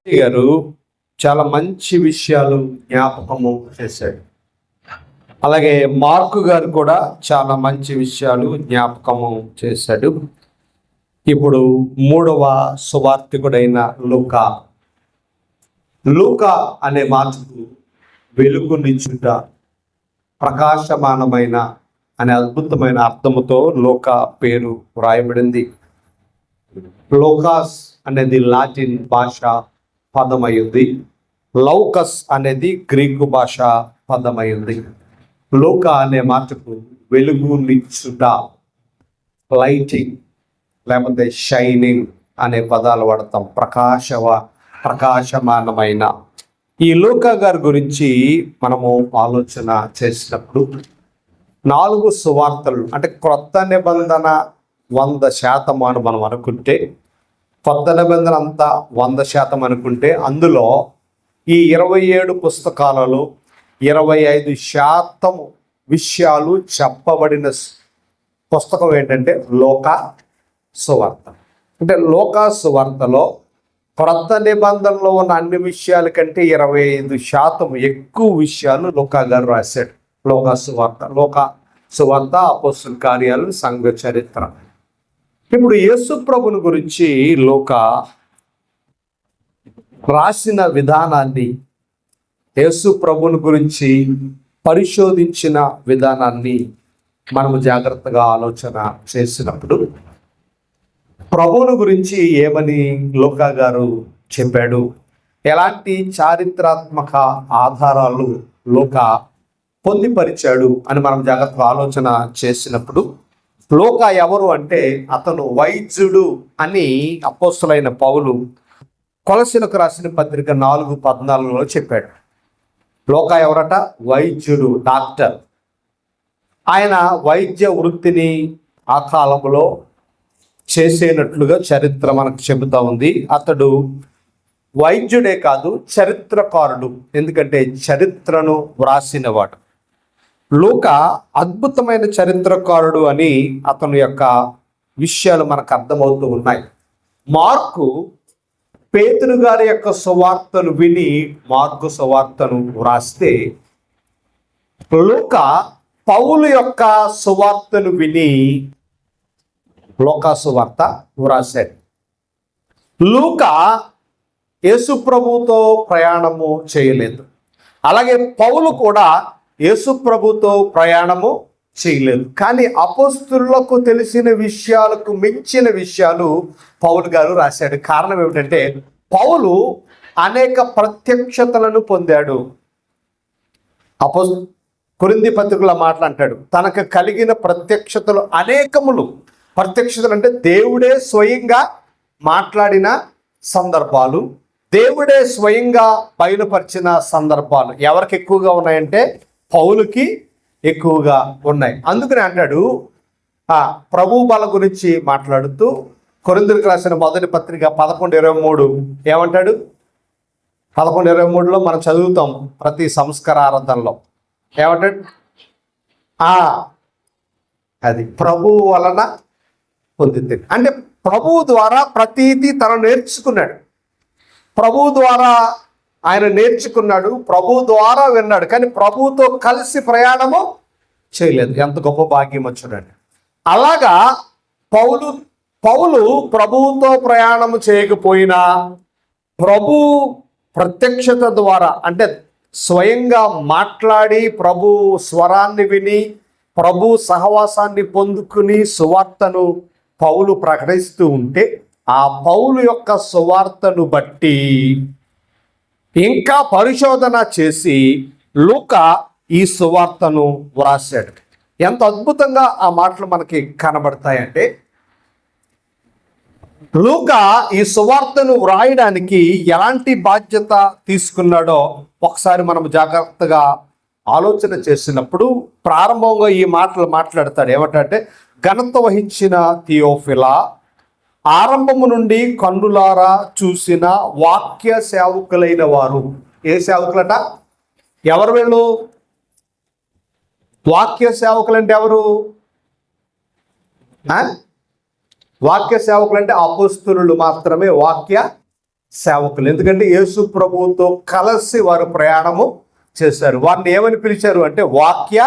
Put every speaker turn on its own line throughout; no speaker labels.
గారు చాలా మంచి విషయాలు జ్ఞాపకము చేశాడు. అలాగే మార్కు గారు కూడా చాలా మంచి విషయాలు జ్ఞాపకము చేశాడు. ఇప్పుడు మూడవ సువార్తికుడైన లూకా. లూకా అనే మాటకు వెలుగునిచ్చుట, ప్రకాశమానమైన అనే అద్భుతమైన అర్థముతో లూకా పేరు వ్రాయబడింది. లోకాస్ అనేది లాటిన్ భాష పదమైంది. లౌకస్ అనేది గ్రీకు భాష పదమైంది. లూకా అనే మాటకు వెలుగునిచ్చుట, లైటింగ్ లేకపోతే షైనింగ్ అనే పదాలు వాడతాం. ప్రకాశమానమైన ఈ లూకా గారి గురించి మనము ఆలోచన చేసినప్పుడు 4 సువార్తలు అంటే క్రొత్త నిబంధన 100% అని మనం అనుకుంటే, కొత్త నిబంధన అంతా 100% అనుకుంటే, అందులో ఈ 27 పుస్తకాలలో 25% విషయాలు చెప్పబడిన పుస్తకం ఏంటంటే లూకా సువార్త. అంటే లూకా సువార్తలో క్రొత్త నిబంధనలో ఉన్న అన్ని విషయాల కంటే 25% ఎక్కువ విషయాలు లూకా గారు రాశాడు. లూకా సువార్త, అపోస్తుల కార్యాలు, సంఘ చరిత్ర. ఇప్పుడు యేసు ప్రభుని గురించి లూకా రాసిన విధానాన్ని, యేసు ప్రభుని గురించి పరిశోధించిన విధానాన్ని మనము జాగ్రత్తగా ఆలోచన చేసినప్పుడు ప్రభువుని గురించి ఏమని లూకా గారు చెప్పాడు, ఎలాంటి చారిత్రాత్మక ఆధారాలు లూకా పొందిపరిచాడు అని మనం జాగ్రత్తగా ఆలోచన చేసినప్పుడు, లూకా ఎవరు అంటే అతను వైద్యుడు అని అపోస్తలుడైన పౌలు కొలసీలకు రాసిన పత్రిక 4:14 చెప్పాడు. లూకా ఎవరట? వైద్యుడు, డాక్టర్. ఆయన వైద్య వృత్తిని ఆ కాలంలో చేసేనట్లుగా చరిత్ర మనకు చెబుతా ఉంది. అతడు వైద్యుడే కాదు, చరిత్రకారుడు. ఎందుకంటే చరిత్రను వ్రాసినవాడు. లూకా అద్భుతమైన చరిత్రకారుడు అని అతని యొక్క విషయాలు మనకు అర్థమవుతూ ఉన్నాయి. మార్కు పేతురు గారి యొక్క సువార్తను విని మార్కు సువార్తను వ్రాస్తే, లూకా పౌలు యొక్క సువార్తను విని లూకా సువార్త వ్రాశాడు. లూకా యేసు ప్రభుతో ప్రయాణము చేయలేదు. అలాగే పౌలు కూడా యేసు ప్రభుతో ప్రయాణము చేయలేదు. కానీ అపోస్తులకు తెలిసిన విషయాలకు మించిన విషయాలు పౌలు గారు రాశాడు. కారణం ఏమిటంటే పౌలు అనేక ప్రత్యక్షతలను పొందాడు. కొరింథీ పత్రికలో మాట్లాడాడు, తనకు కలిగిన ప్రత్యక్షతలు అనేకములు. ప్రత్యక్షతలు అంటే దేవుడే స్వయంగా మాట్లాడిన సందర్భాలు, దేవుడే స్వయంగా బయలుపరిచిన సందర్భాలు ఎవరికి ఎక్కువగా ఉన్నాయంటే పౌలుకి ఎక్కువగా ఉన్నాయి. అందుకని అంటాడు, ప్రభు బల గురించి మాట్లాడుతూ కొరింథీయులకు రాసిన మొదటి పత్రిక 11:23 ఏమంటాడు? 11:23లో మనం చదువుతాం ప్రతి సంస్కారారాధనలో. ఏమంటాడు? అది ప్రభువు వలన పొందింది. అంటే ప్రభువు ద్వారా ప్రతీది తను నేర్చుకున్నాడు. ప్రభువు ద్వారా ఆయన నేర్చుకున్నాడు, ప్రభువు ద్వారా విన్నాడు. కానీ ప్రభువుతో కలిసి ప్రయాణము చేయలేదు. ఎంత గొప్ప భాగ్యం వచ్చాడండి. అలాగా పౌలు ప్రభువుతో ప్రయాణము చేయకపోయినా ప్రభు ప్రత్యక్షత ద్వారా, అంటే స్వయంగా మాట్లాడి ప్రభు స్వరాన్ని విని ప్రభు సహవాసాన్ని పొందుకుని సువార్తను పౌలు ప్రకటిస్తూ ఉంటే, ఆ పౌలు యొక్క సువార్తను బట్టి ఇంకా పరిశోధన చేసి లూకా ఈ సువార్తను వ్రాసాడు. ఎంత అద్భుతంగా ఆ మాటలు మనకి కనబడతాయంటే, లూకా ఈ సువార్తను వ్రాయడానికి ఎలాంటి బాధ్యత తీసుకున్నాడో ఒకసారి మనం జాగ్రత్తగా ఆలోచన చేసినప్పుడు ప్రారంభంగా ఈ మాటలు మాట్లాడతాడు. ఏమంటే, ఘనత వహించిన థియోఫిలా, ఆరంభము నుండి కన్నులారా చూసిన వాక్య సేవకులైన వారు. ఏ సేవకులట? ఎవరు వీళ్ళు? వాక్య సేవకులు అంటే ఎవరు? వాక్య సేవకులు అంటే అపోస్తులు మాత్రమే వాక్య సేవకులు. ఎందుకంటే యేసు ప్రభువుతో కలిసి వారు ప్రయాణము చేశారు. వారిని ఏమని పిలిచారు అంటే వాక్య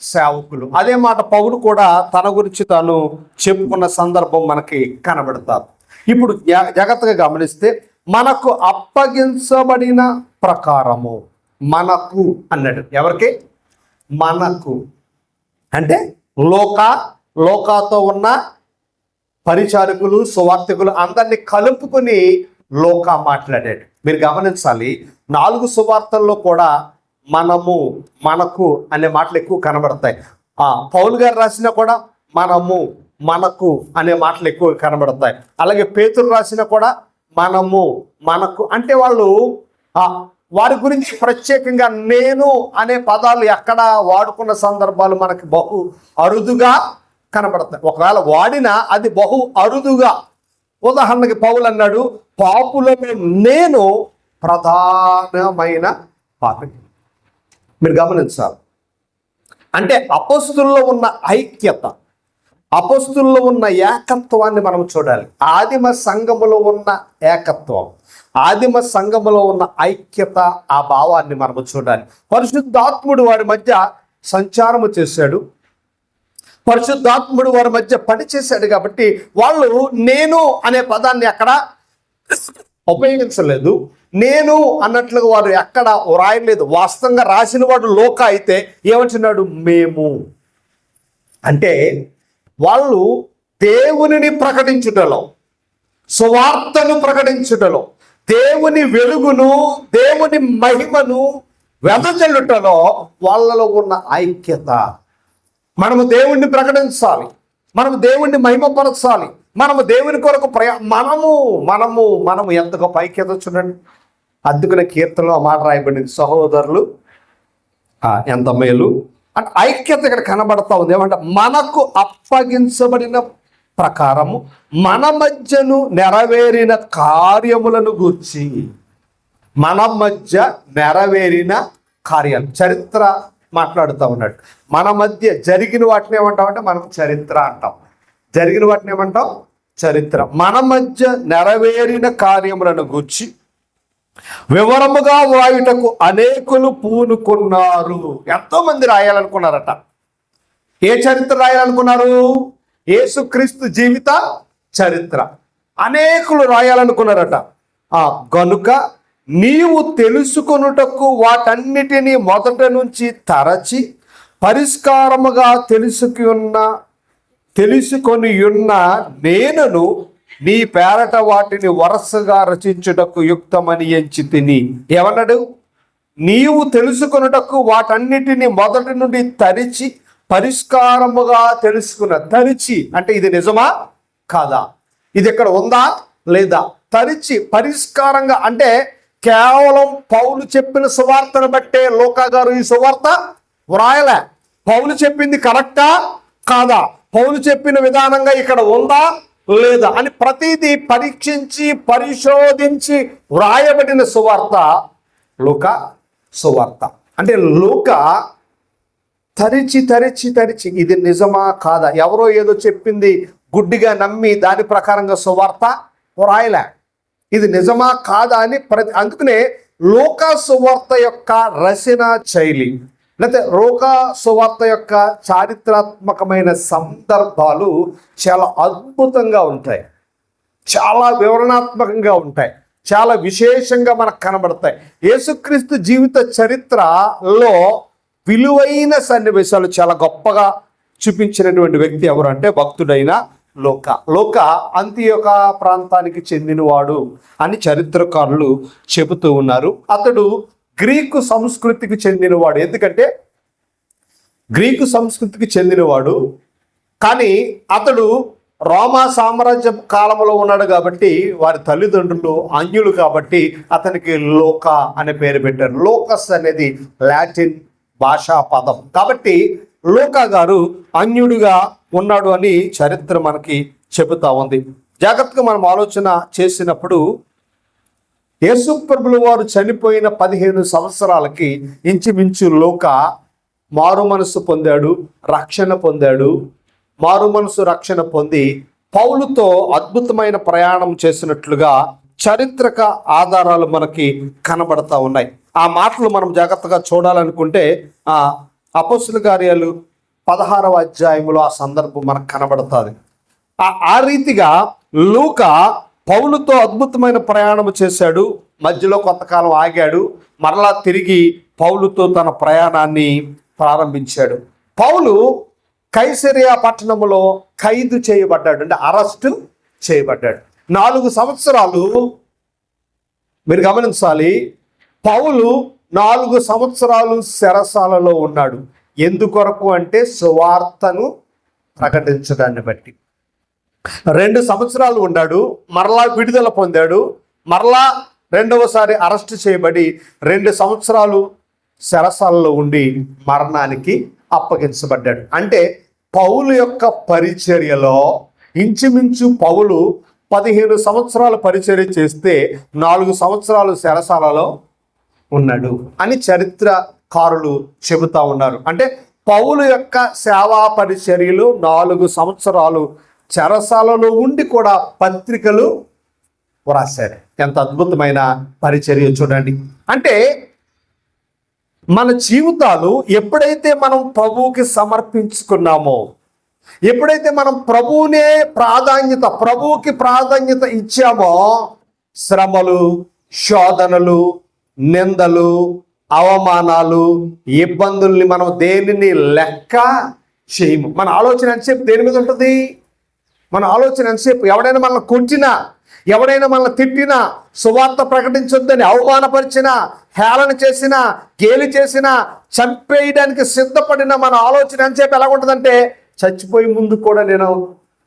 సేవకులు. అదే మాట పౌలు కూడా తన గురించి తాను చెప్పుకున్న సందర్భం మనకి కనబడతారు. ఇప్పుడు జాగ్రత్తగా గమనిస్తే మనకు అప్పగించబడిన ప్రకారము, మనకు అన్నాడు. ఎవరికి? మనకు అంటే లోకాతో ఉన్న పరిచారకులు, సువార్తికులు అందరినీ కలుపుకొని లోకా మాట్లాడాడు. మీరు గమనించాలి, 4 సువార్తల్లో కూడా మనము, మనకు అనే మాటలు ఎక్కువ కనబడతాయి. పౌలు గారు రాసినా కూడా మనము, మనకు అనే మాటలు ఎక్కువ కనబడతాయి. అలాగే పేతురు రాసినా కూడా మనము, మనకు అంటే వాళ్ళు వారి గురించి ప్రత్యేకంగా నేను అనే పదాలు ఎక్కడ వాడుకున్న సందర్భాలు మనకి బహు అరుదుగా కనబడతాయి. ఒకవేళ వాడినా అది బహు అరుదుగా. ఉదాహరణకి పౌలు అన్నాడు, పాపులలో నేను ప్రధానమైన పాపిని. మీరు గమనించాలి. అంటే అపొస్తలుల్లో ఉన్న ఐక్యత, అపొస్తలుల్లో ఉన్న ఏకత్వాన్ని మనం చూడాలి. ఆదిమ సంఘములో ఉన్న ఏకత్వం, ఆదిమ సంఘములో ఉన్న ఐక్యత, ఆ భావాన్ని మనము చూడాలి. పరిశుద్ధాత్ముడు వారి మధ్య సంచారము చేశాడు, పరిశుద్ధాత్ముడు వారి మధ్య పనిచేశాడు. కాబట్టి వాళ్ళు నేను అనే పదాన్ని అక్కడ ఉపయోగించలేదు. నేను అన్నట్లుగా వారు ఎక్కడ వ్రాయలేదు. వాస్తవంగా రాసిన వాడు లోక అయితే ఏమంటున్నాడు? మేము. అంటే వాళ్ళు దేవునిని ప్రకటించుటలో, సువార్తను ప్రకటించుటలో, దేవుని వెలుగును, దేవుని మహిమను వెదజల్లుటలో వాళ్ళలో ఉన్న ఐక్యత. మనము దేవుణ్ణి ప్రకటించాలి, మనము దేవుణ్ణి మహిమపరచాలి, మనము దేవుని కొరకు మనము ఎంత గొప్ప ఐక్యత చూడండి. అందుకునే కీర్తనలో ఆ మాట రాయబడింది, సహోదరులు ఎంత మేలు అంటే ఐక్యత ఇక్కడ కనబడతా ఉంది. ఏమంటే మనకు అప్పగించబడిన ప్రకారము మన మధ్యను నెరవేరిన కార్యములను గూర్చి, మన మధ్య నెరవేరిన కార్యాలు, చరిత్ర మాట్లాడుతూ ఉన్నాడు. మన మధ్య జరిగిన వాటిని ఏమంటామంటే మనం చరిత్ర అంటాం, జరిగిన వాటిని ఏమంటాం? చరిత్ర. మన మధ్య నెరవేరిన కార్యములను గూర్చి వివరముగా వ్రాయుటకు అనేకులు పూనుకున్నారు. ఎంతో మంది రాయాలనుకున్నారట. ఏ చరిత్ర రాయాలనుకున్నారు? యేసుక్రీస్తు జీవిత చరిత్ర అనేకులు రాయాలనుకున్నారట. గనుక నీవు తెలుసుకొనుటకు వాటన్నిటినీ మొదట నుంచి తరచి పరిష్కారముగా తెలుసుకొని ఉన్న నేనును నీ పేరట వాటిని వరుసగా రచించుటకు యుక్తమని ఎంచి తిని. ఏమన్నాడు? నీవు తెలుసుకొనుటకు వాటన్నిటిని మొదటి నుండి తరిచి పరిష్కారముగా తెలుసుకున్న. తరిచి అంటే ఇది నిజమా కాదా, ఇది ఇక్కడ ఉందా లేదా, తరిచి పరిష్కారంగా అంటే కేవలం పౌలు చెప్పిన సువార్తను బట్టే లోకా గారు ఈ సువార్త వ్రాయలే. పౌలు చెప్పింది కరెక్టా కాదా, పౌలు చెప్పిన విధానంగా ఇక్కడ ఉందా లేదా అని ప్రతిదీ పరీక్షించి పరిశోధించి వ్రాయబడిన సువార్త లూకా సువార్త. అంటే లూకా తరిచి ఇది నిజమా కాదా, ఎవరో ఏదో చెప్పింది గుడ్డిగా నమ్మి దాని ప్రకారంగా సువార్త వ్రాయలే. ఇది నిజమా కాదా అని అందుకనే లూకా సువార్త యొక్క రచన శైలి, లేకపోతే లూకా సువార్త యొక్క చారిత్రాత్మకమైన సందర్భాలు చాలా అద్భుతంగా ఉంటాయి, చాలా వివరణాత్మకంగా ఉంటాయి, చాలా విశేషంగా మనకు కనబడతాయి. యేసుక్రీస్తు జీవిత చరిత్రలో విలువైన సన్నివేశాలు చాలా గొప్పగా చూపించినటువంటి వ్యక్తి ఎవరు అంటే భక్తుడైన లూకా అంతియోక ప్రాంతానికి చెందినవాడు అని చరిత్రకారులు చెబుతూ ఉన్నారు. అతడు గ్రీకు సంస్కృతికి చెందినవాడు. ఎందుకంటే గ్రీకు సంస్కృతికి చెందినవాడు, కానీ అతడు రోమా సామ్రాజ్య కాలంలో ఉన్నాడు కాబట్టి వారి తల్లిదండ్రులు అన్యులు కాబట్టి అతనికి లూకా అనే పేరు పెట్టారు. లోకస్ అనేది లాటిన్ భాషా పదం కాబట్టి లూకా గారు అన్యుడిగా ఉన్నాడు అని చరిత్ర మనకి చెబుతా ఉంది. జాగ్రత్తగా మనం ఆలోచన చేసినప్పుడు యేసు ప్రభుల వారు చనిపోయిన 15 సంవత్సరాలకి ఇంచుమించు లూకా మారు మనసు పొందాడు, రక్షణ పొందాడు. మారు మనసు రక్షణ పొంది పౌలుతో అద్భుతమైన ప్రయాణం చేసినట్లుగా చారిత్రక ఆధారాలు మనకి కనబడతా ఉన్నాయి. ఆ మాటలు మనం జాగ్రత్తగా చూడాలనుకుంటే అపోస్తుల కార్యాలు 16వ అధ్యాయంలో ఆ సందర్భం మనకు కనబడుతుంది. ఆ రీతిగా లూకా పౌలుతో అద్భుతమైన ప్రయాణం చేశాడు. మధ్యలో కొంతకాలం ఆగాడు, మరలా తిరిగి పౌలుతో తన ప్రయాణాన్ని ప్రారంభించాడు. పౌలు కైసరియా పట్టణంలో ఖైదు చేయబడ్డాడు, అంటే అరెస్టు చేయబడ్డాడు. 4 సంవత్సరాలు మీరు గమనించాలి, పౌలు 4 సంవత్సరాలు చెరసాలలో ఉన్నాడు. ఎందుకొరకు అంటే సువార్తను ప్రకటించడాన్ని బట్టి. 2 సంవత్సరాలు ఉన్నాడు, మరలా విడుదల పొందాడు, మరలా రెండవసారి అరెస్ట్ చేయబడి 2 సంవత్సరాలు చెరసాలలో ఉండి మరణానికి అప్పగించబడ్డాడు. అంటే పౌలు యొక్క పరిచర్యలో ఇంచుమించు పౌలు 15 సంవత్సరాల పరిచర్య చేస్తే 4 సంవత్సరాలు చెరసాలలో ఉన్నాడు అని చరిత్రకారులు చెబుతా ఉన్నారు. అంటే పౌలు యొక్క సేవా పరిచర్యలు 4 సంవత్సరాలు చెరసాలలో ఉండి కూడా పత్రికలు వ్రాశారు. ఎంత అద్భుతమైన పరిచర్య చూడండి. అంటే మన జీవితాలు ఎప్పుడైతే మనం ప్రభువుకి సమర్పించుకున్నామో, ఎప్పుడైతే మనం ప్రభువుకి ప్రాధాన్యత ఇచ్చామో, శ్రమలు, శోధనలు, నిందలు, అవమానాలు, ఇబ్బందుల్ని మనం దేనిని లెక్క చేయము. మన ఆలోచన ఎంతసేపు దేని మీద ఉంటుంది? మన ఆలోచన ఎంతసేపు ఎవడైనా మనల్ని కొట్టినా, ఎవడైనా మనల్ని తిట్టినా, సువార్త ప్రకటించొద్దని అవమానపరిచినా, హేళన చేసినా, గేలి చేసినా, చంపేయడానికి సిద్ధపడిన మన ఆలోచన ఎంతసేపు ఎలా ఉంటుందంటే, చచ్చిపోయే ముందు కూడా నేను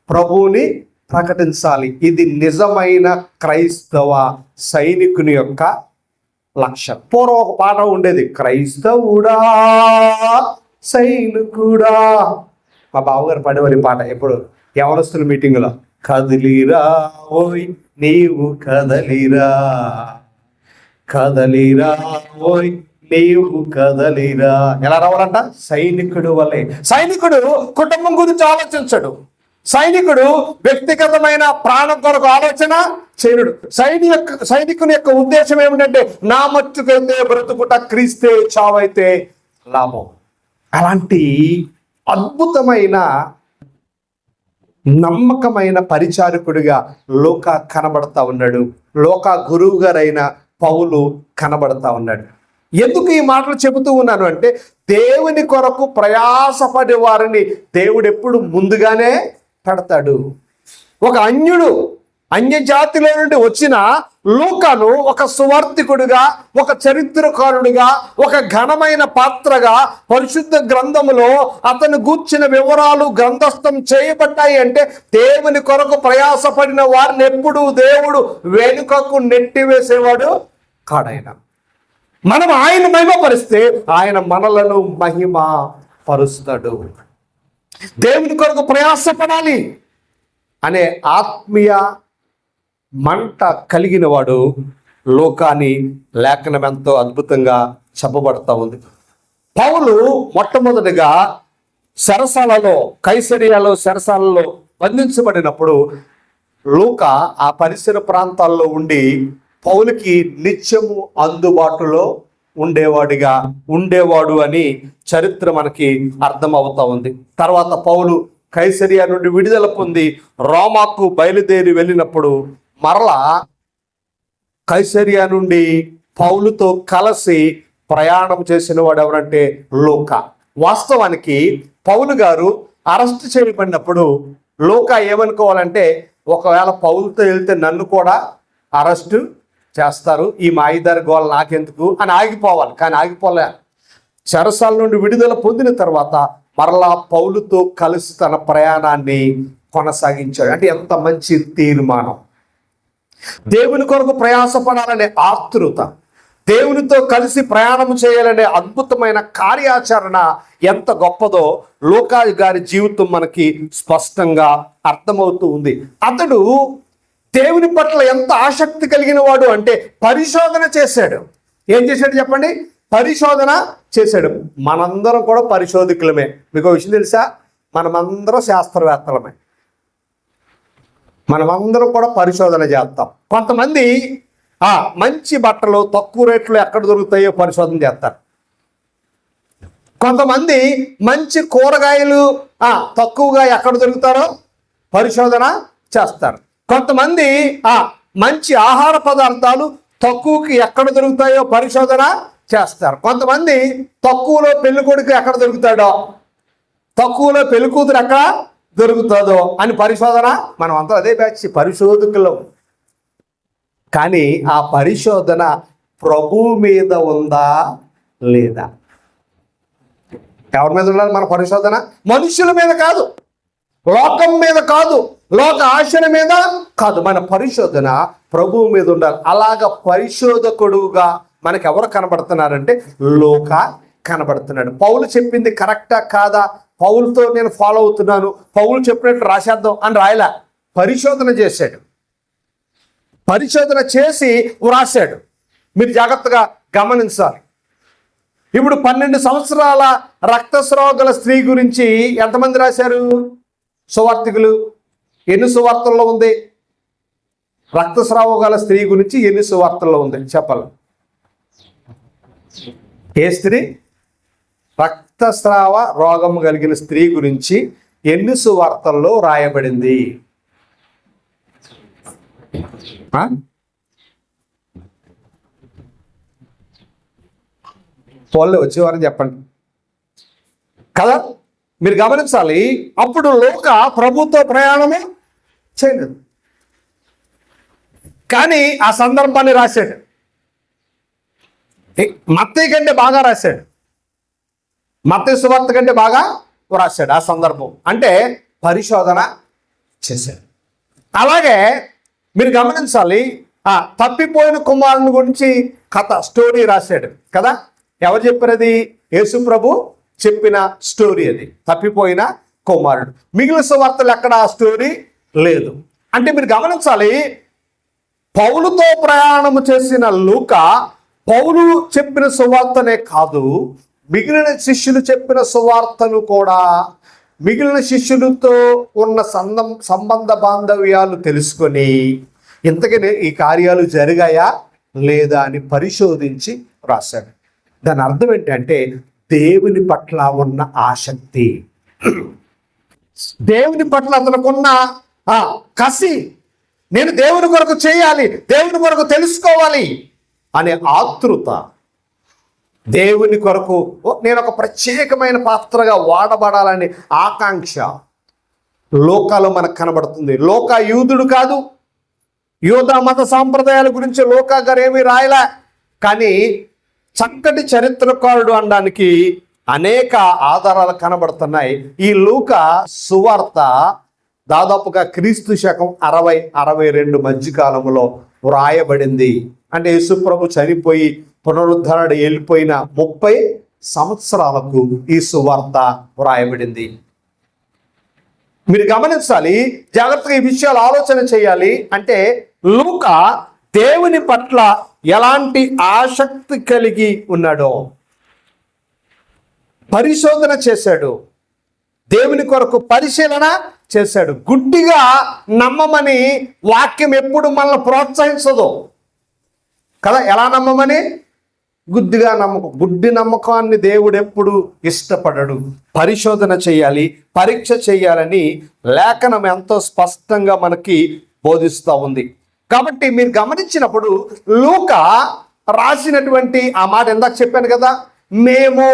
ప్రభువుని ప్రకటించాలి. ఇది నిజమైన క్రైస్తవ సైనికుని యొక్క లక్ష్యం. పూర్వం ఒక పాట ఉండేది, క్రైస్తవుడా సైనికుడా. మా బావగారు పడేవారి పాట ఎప్పుడు యవనస్తుల మీటింగ్లో, కదిలిరా ఓయ్ నీవు కదలిరా, కదలిరా ఓయ్ నీవు కదలిరా. ఎలా రావాలంట? సైనికుడు వలె. సైనికుడు కుటుంబం గురించి ఆలోచించడు, సైనికుడు వ్యక్తిగతమైన ప్రాణం కొరకు ఆలోచన చేయడు. సైనికుని యొక్క ఉద్దేశం ఏమిటంటే, నా మట్టుకైతే బ్రతుకుట, క్రీస్తే చావైతే లాభం. అలాంటి అద్భుతమైన నమ్మకమైన పరిచారకుడిగా లోకా కనబడతా ఉన్నాడు. లోకా గురువు గారైన పౌలు కనబడతా ఉన్నాడు. ఎందుకు ఈ మాటలు చెబుతూ ఉన్నాను అంటే, దేవుని కొరకు ప్రయాసపడే వారిని దేవుడు ఎప్పుడు ముందుగానే పెడతాడు. ఒక అన్య జాతిలో నుండి వచ్చిన లూకాను ఒక సువార్తికుడిగా, ఒక చరిత్రకారుడిగా, ఒక ఘనమైన పాత్రగా పరిశుద్ధ గ్రంథములో అతను గూర్చిన వివరాలు గ్రంథస్థం చేయబడ్డాయి. అంటే దేవుని కొరకు ప్రయాసపడిన వారిని ఎప్పుడూ దేవుడు వెనుకకు నెట్టివేసేవాడు కాడాయన. మనం ఆయన మహిమపరిస్తే ఆయన మనలను మహిమ పరుస్తాడు. దేవుని కొరకు ప్రయాసపడాలి అనే ఆత్మీయ మంట కలిగిన వాడు లోకాన్ని లేఖనం ఎంతో అద్భుతంగా చెప్పబడతా ఉంది. పౌలు మొట్టమొదటిగా కైసరియాలో చెరసాలలో బంధించబడినప్పుడు లూకా ఆ పరిసర ప్రాంతాల్లో ఉండి పౌలుకి నిత్యము అందుబాటులో ఉండేవాడు అని చరిత్ర మనకి అర్థమవుతా ఉంది. తర్వాత పౌలు కైసరియా నుండి విడుదల పొంది రోమాకు బయలుదేరి వెళ్ళినప్పుడు మరలా కైసరియా నుండి పౌలుతో కలిసి ప్రయాణం చేసిన వాడు ఎవరంటే లూకా. వాస్తవానికి పౌలు గారు అరెస్ట్ చేయబడినప్పుడు లూకా ఏమనుకోవాలంటే, ఒకవేళ పౌలుతో వెళ్తే నన్ను కూడా అరెస్టు చేస్తారు, ఈ మాయిదారి గోళ నాకెందుకు అని ఆగిపోవాలి. కానీ ఆగిపోలే. చెరసాల నుండి విడుదల పొందిన తర్వాత మరలా పౌలుతో కలిసి తన ప్రయాణాన్ని కొనసాగించాడు. అంటే ఎంత మంచి తీర్మానం! దేవుని కొరకు ప్రయాసపడాలనే ఆతృత, దేవునితో కలిసి ప్రయాణం చేయాలనే అద్భుతమైన కార్యాచరణ ఎంత గొప్పదో లూకా గారి జీవితం మనకి స్పష్టంగా అర్థమవుతూ ఉంది. అతడు దేవుని పట్ల ఎంత ఆసక్తి కలిగిన వాడు అంటే పరిశోధన చేశాడు. ఏం చేశాడు చెప్పండి? పరిశోధన చేశాడు. మనందరం కూడా పరిశోధకులమే. మీకు విషయం తెలుసా? మనమందరం శాస్త్రవేత్తలమే. మనమందరం కూడా పరిశోధన చేస్తాం. కొంతమంది మంచి బట్టలు తక్కువ రేట్లు ఎక్కడ దొరుకుతాయో పరిశోధన చేస్తారు. కొంతమంది మంచి కూరగాయలు తక్కువగా ఎక్కడ దొరుకుతారో పరిశోధన చేస్తారు. కొంతమంది మంచి ఆహార పదార్థాలు తక్కువకి ఎక్కడ దొరుకుతాయో పరిశోధన చేస్తారు. కొంతమంది తక్కువలో పెళ్లి కొడుకు ఎక్కడ దొరుకుతాడో, తక్కువలో పెళ్లి కూతురు ఎక్కడ దొరుకుతుందో అని పరిశోధన. మనం అంతా అదే బ్యాచ్ పరిశోధకులం. కానీ ఆ పరిశోధన ప్రభువు మీద ఉందా లేదా? ఎవరి మీద ఉండాలి మన పరిశోధన? మనుషుల మీద కాదు, లోకం మీద కాదు, లోక ఆశల మీద కాదు. మన పరిశోధన ప్రభువు మీద ఉండాలి. అలాగ పరిశోధకుడుగా మనకు ఎవరు కనబడుతున్నారంటే లోక కనబడుతున్నాడు. పౌలు చెప్పింది కరెక్టా కాదా, పౌలుతో నేను ఫాలో అవుతున్నాను, పౌలు చెప్పినట్టు రాసేద్దాం అని రాయలా. పరిశోధన చేశాడు, పరిశోధన చేసి వ్రాసాడు. మీరు జాగ్రత్తగా గమనించాలి. ఇప్పుడు 12 సంవత్సరాల రక్తస్రావ గల స్త్రీ గురించి ఎంతమంది రాశారు సువార్తికులు? ఎన్ని సువార్తల్లో ఉంది? రక్తస్రావ గల స్త్రీ గురించి ఎన్ని సువార్తల్లో ఉంది చెప్పాలి? ఏ స్త్రీ? రక్తస్రావ రోగం కలిగిన స్త్రీ గురించి ఎన్ని సువార్తల్లో రాయబడింది? పోలే వచ్చేవారని చెప్పండి కదా. మీరు గమనించాలి. అప్పుడు లోక ప్రభుత్వ ప్రయాణమే చేయలేదు, కానీ ఆ సందర్భాన్ని రాశాడు. మత్తయి కంటే బాగా రాశాడు, మత్తయి సువార్త కంటే బాగా రాశాడు. ఆ సందర్భం అంటే పరిశోధన చేశాడు. అలాగే మీరు గమనించాలి. తప్పిపోయిన కుమారుని గురించి కథ స్టోరీ రాశాడు కదా. ఎవరు చెప్పారు అది? యేసు ప్రభు చెప్పిన స్టోరీ అది, తప్పిపోయిన కుమారుడు. మిగిలిన సువార్తలు ఎక్కడ ఆ స్టోరీ లేదు. అంటే మీరు గమనించాలి, పౌలుతో ప్రయాణం చేసిన లూకా పౌలు చెప్పిన సువార్తనే కాదు, మిగిలిన శిష్యులు చెప్పిన సువార్తను కూడా, మిగిలిన శిష్యులతో ఉన్న సంబంధ బాంధవ్యాలు తెలుసుకొని ఇంతకనే ఈ కార్యాలు జరిగాయా లేదా అని పరిశోధించి రాశాడు. దాని అర్థం ఏంటంటే దేవుని పట్ల ఉన్న ఆసక్తి, దేవుని పట్ల అతనుకున్న కసి, నేను దేవుని కొరకు చేయాలి, దేవుని కొరకు తెలుసుకోవాలి అనే ఆతృత, దేవుని కొరకు నేను ఒక ప్రత్యేకమైన పాత్రగా వాడబడాలని ఆకాంక్ష లోకాలో మనకు కనబడుతుంది. లోక యూదుడు కాదు, యూదా మత సాంప్రదాయాల గురించి లోకా గారు ఏమీ రాయలే. కానీ చక్కటి చరిత్రకారుడు అనడానికి అనేక ఆధారాలు కనబడుతున్నాయి. ఈ లూకా సువార్త దాదాపుగా క్రీస్తు శకం 60-62 మధ్యకాలంలో వ్రాయబడింది. అంటే యేసుప్రభు చనిపోయి పునరుద్ధరణ వెళ్ళిపోయిన 30 సంవత్సరాలకు ఈ సువార్త వ్రాయబడింది. మీరు గమనించాలి, జాగ్రత్తగా ఈ విషయాలు ఆలోచన చేయాలి. అంటే లూకా దేవుని పట్ల ఎలాంటి ఆసక్తి కలిగి ఉన్నాడో పరిశోధన చేశాడు, దేవుని కొరకు పరిశీలన చేశాడు. గుడ్డిగా నమ్మమని వాక్యం ఎప్పుడు మనల్ని ప్రోత్సహించదు కదా. ఎలా నమ్మమని? గుడ్డిగా గుడ్డి నమ్మకాన్ని దేవుడు ఎప్పుడు ఇష్టపడడు. పరిశోధన చేయాలి, పరీక్ష చేయాలని లేఖనం ఎంతో స్పష్టంగా మనకి బోధిస్తూ ఉంది. కాబట్టి మీరు గమనించినప్పుడు లూకా రాసినటువంటి ఆ మాట ఇందాక చెప్పాను కదా, మేము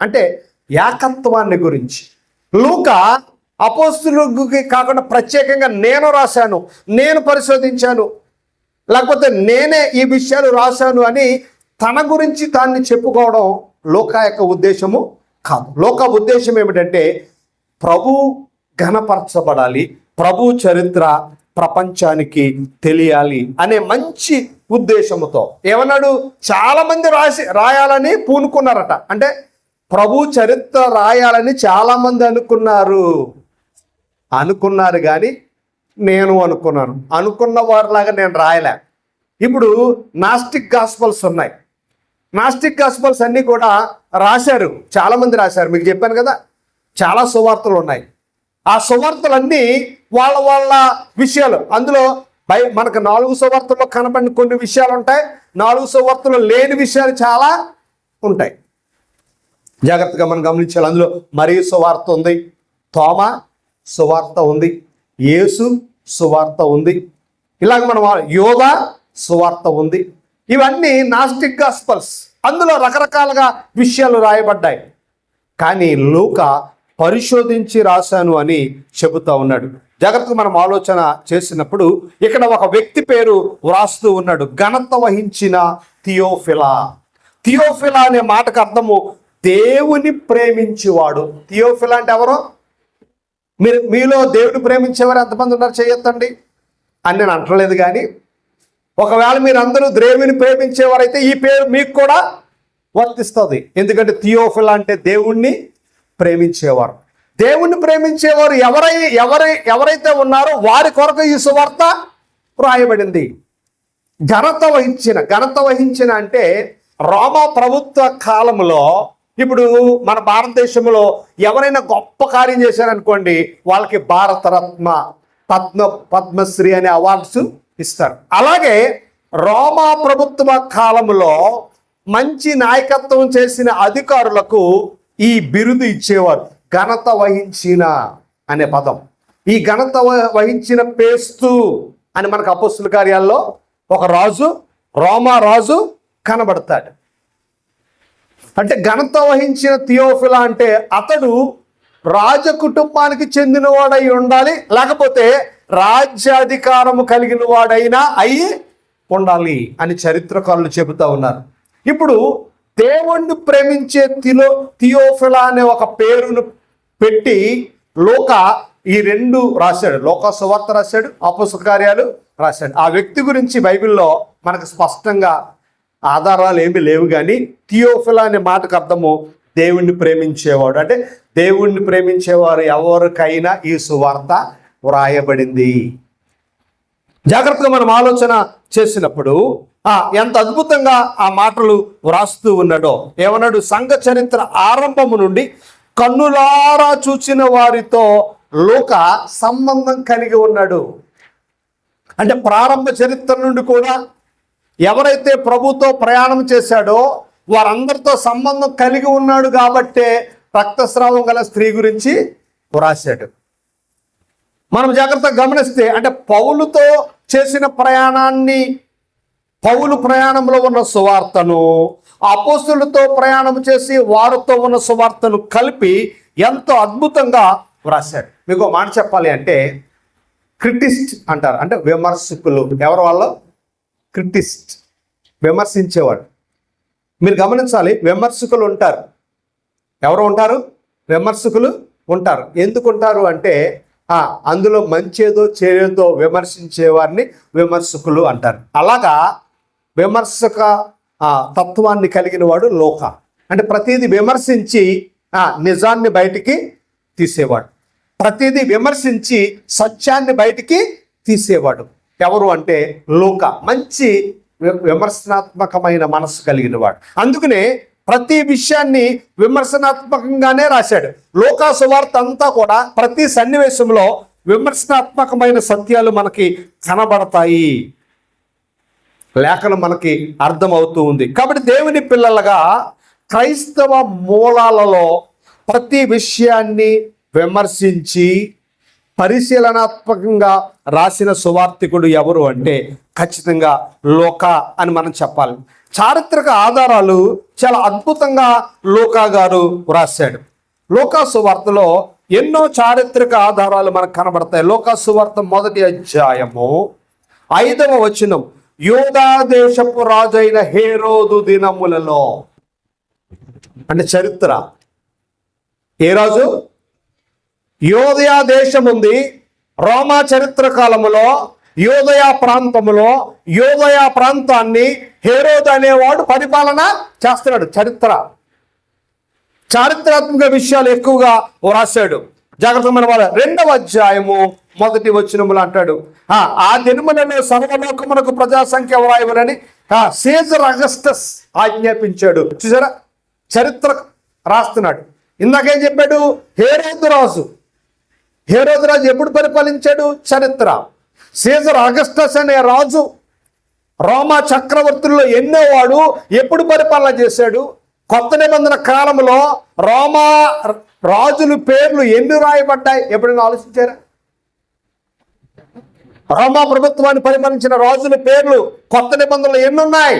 అంటే ఏకత్వాన్ని గురించి. లూకా అపోస్తులకి కాకుండా ప్రత్యేకంగా నేను రాశాను, నేను పరిశోధించాను, లేకపోతే నేనే ఈ విషయాలు రాశాను అని తన గురించి తాన్ని చెప్పుకోవడం లూకా యొక్క ఉద్దేశము కాదు. లూకా ఉద్దేశం ఏమిటంటే ప్రభు ఘనపరచబడాలి, ప్రభు చరిత్ర ప్రపంచానికి తెలియాలి అనే మంచి ఉద్దేశముతో. ఏమన్నాడు? చాలా మంది రాయాలని పూనుకున్నారట. అంటే ప్రభు చరిత్ర రాయాలని చాలా మంది అనుకున్నారు కానీ నేను అనుకున్న వారిలాగా నేను రాయలే. ఇప్పుడు నాస్టిక్ గాస్పల్స్ ఉన్నాయి. నాస్టిక్ గాస్పల్స్ అన్నీ కూడా రాశారు, చాలామంది రాశారు. మీకు చెప్పాను కదా, చాలా సువార్తలు ఉన్నాయి. ఆ సువార్తలన్నీ వాళ్ళ వాళ్ళ విషయాలు. అందులో మనకు 4 సువార్తల్లో కనబడిన కొన్ని విషయాలు ఉంటాయి, 4 సువార్తల్లో లేని విషయాలు చాలా ఉంటాయి. జాగ్రత్తగా మనం గమనించాలి. అందులో మరియ సువార్త ఉంది, తోమా సువార్త ఉంది, యేసు సువార్త ఉంది, ఇలాగ మనం యోధా సువార్త ఉంది. ఇవన్నీ నాస్టిక్ గాస్పల్స్. అందులో రకరకాలుగా విషయాలు రాయబడ్డాయి. కానీ లూకా పరిశోధించి రాశాను అని చెబుతా ఉన్నాడు. జాగ్రత్తగా మనం ఆలోచన చేసినప్పుడు ఇక్కడ ఒక వ్యక్తి పేరు వ్రాస్తూ ఉన్నాడు, ఘనత వహించిన థియోఫిలా. థియోఫిలా అనే మాటకు అర్థము దేవుని ప్రేమించేవాడు. థియోఫిలా అంటే ఎవరు? మీలో దేవుని ప్రేమించేవారు ఎంతమంది ఉన్నారు చేయొద్దండి అని నేను అంటలేదు. కానీ ఒకవేళ మీరు అందరూ దేవుని ప్రేమించేవారైతే ఈ పేరు మీకు కూడా వర్తిస్తుంది. ఎందుకంటే థియోఫిలా అంటే దేవుణ్ణి ప్రేమించేవారు. దేవుణ్ణి ప్రేమించేవారు ఎవరైతే ఉన్నారో వారి కొరకు ఈ సువార్త రాయబడింది. ఘనత వహించిన అంటే రోమా ప్రభుత్వ కాలంలో, ఇప్పుడు మన భారతదేశంలో ఎవరైనా గొప్ప కార్యం చేశారనుకోండి, వాళ్ళకి భారతరత్న, పద్మశ్రీ అనే అవార్డ్స్ ఇస్తారు. అలాగే రోమా ప్రభుత్వ కాలంలో మంచి నాయకత్వం చేసిన అధికారులకు ఈ బిరుదు ఇచ్చేవారు, ఘనత వహించిన అనే పదం. ఈ ఘనత వహించిన పేస్తు అని మనకు అపోస్తుల కార్యాల్లో ఒక రాజు, రోమా రాజు కనబడతాడు. అంటే ఘనత వహించిన థియోఫిలా అంటే అతడు రాజ కుటుంబానికి చెందినవాడై ఉండాలి, లేకపోతే రాజ్యాధికారము కలిగిన వాడైనా అయి ఉండాలి అని చరిత్రకారులు చెబుతా ఉన్నారు. ఇప్పుడు దేవుణ్ణి ప్రేమించే థియోఫిలా అనే ఒక పేరును పెట్టి లూకా ఈ 2 రాశాడు. లూకా సువార్త రాశాడు, అపోస్తల కార్యాలు రాశాడు. ఆ వ్యక్తి గురించి బైబిల్లో మనకు స్పష్టంగా ఆధారాలు ఏమీ లేవు. కానీ థియోఫిలా అనే మాటకు అర్థము దేవుణ్ణి ప్రేమించేవాడు. అంటే దేవుణ్ణి ప్రేమించేవారు ఎవరికైనా ఈ సువార్త వ్రాయబడింది. జాగ్రత్తగా మనం ఆలోచన చేసినప్పుడు ఎంత అద్భుతంగా ఆ మాటలు వ్రాస్తూ ఉన్నాడో. ఏమన్నాడు? సంఘ చరిత్ర ఆరంభము నుండి కన్నులారా చూచిన వారితో లూకా సంబంధం కలిగి ఉన్నాడు. అంటే ప్రారంభ చరిత్ర నుండి కూడా ఎవరైతే ప్రభుతో ప్రయాణం చేశాడో వారందరితో సంబంధం కలిగి ఉన్నాడు. కాబట్టే రక్తస్రావం గల స్త్రీ గురించి వ్రాశాడు. మనం జాగ్రత్తగా గమనిస్తే, అంటే పౌలుతో చేసిన ప్రయాణాన్ని, పౌలు ప్రయాణంలో ఉన్న సువార్తను, అపోస్తులతో ప్రయాణం చేసి వారితో ఉన్న సువార్తను కలిపి ఎంతో అద్భుతంగా వ్రాశాడు. మీకు మాట చెప్పాలి అంటే క్రిటిస్ట్ అంటారు, అంటే విమర్శకులు. ఎవరు వాళ్ళు? క్రిటిస్ట్, విమర్శించేవాడు. మీరు గమనించాలి, విమర్శకులు ఉంటారు. ఎవరు ఉంటారు? విమర్శకులు ఉంటారు. ఎందుకు ఉంటారు అంటే అందులో మంచేదో చేదో విమర్శించే వారిని విమర్శకులు అంటారు. అలాగా విమర్శక తత్వాన్ని కలిగిన వాడు లూకా. అంటే ప్రతిదీ విమర్శించి నిజాన్ని బయటికి తీసేవాడు, ప్రతిదీ విమర్శించి సత్యాన్ని బయటికి తీసేవాడు. ఎవరు అంటే లూకా. మంచి విమర్శనాత్మకమైన మనసు కలిగిన వాడు. అందుకనే ప్రతి విషయాన్ని విమర్శనాత్మకంగానే రాశాడు. లూకా సువార్త అంతా కూడా ప్రతి సన్నివేశంలో విమర్శనాత్మకమైన సత్యాలు మనకి కనబడతాయి, లేఖనం మనకి అర్థమవుతూ ఉంది. కాబట్టి దేవుని పిల్లలుగా క్రైస్తవ మూలాలలో ప్రతి విషయాన్ని విమర్శించి పరిశీలనాత్మకంగా రాసిన సువార్తికుడు ఎవరు అంటే ఖచ్చితంగా లూకా అని మనం చెప్పాలి. చారిత్రక ఆధారాలు చాలా అద్భుతంగా లూకా గారు వ్రాశాడు. లూకా సువార్తలో ఎన్నో చారిత్రక ఆధారాలు మనకు కనబడతాయి. లూకా సువార్త 1వ అధ్యాయము 5వ వచనం, యూదా దేశపు రాజైన హేరోదు దినములలో. అంటే చరిత్ర. ఏ రాజు? యూదయ దేశం ఉంది. రోమా చరిత్ర కాలములో యూదయ ప్రాంతములో యూదయ ప్రాంతాన్ని హేరోదు అనేవాడు పరిపాలన చేస్తున్నాడు. చారిత్రాత్మక విషయాలు ఎక్కువగా రాశాడు. జాగ్రత్తగా మన వాళ్ళ 2వ అధ్యాయము 1వ వచనములు అంటాడు, ఆ దినములలో సర్వలోకమునకు ప్రజా సంఖ్య వ్రాయవలని సీజర్ అగస్టస్ ఆజ్ఞాపించాడు. చూసారా, చరిత్ర రాస్తున్నాడు. ఇందాకేం చెప్పాడు? హేరోదు రాజు హేరోదు రాజు ఎప్పుడు పరిపాలించాడు? చరిత్ర. సీజర్ అగస్టస్ అనే రాజు రోమా చక్రవర్తుల్లో ఎన్నో వాడు ఎప్పుడు పరిపాలన చేశాడు? కొత్త నిబంధన కాలంలో రోమా రాజుల పేర్లు ఎన్ని రాయబడ్డాయి ఎప్పుడైనా ఆలోచించారా? రోమా ప్రభుత్వాన్ని పరిపాలించిన రాజుల పేర్లు కొత్త నిబంధనలు ఎన్ని ఉన్నాయి?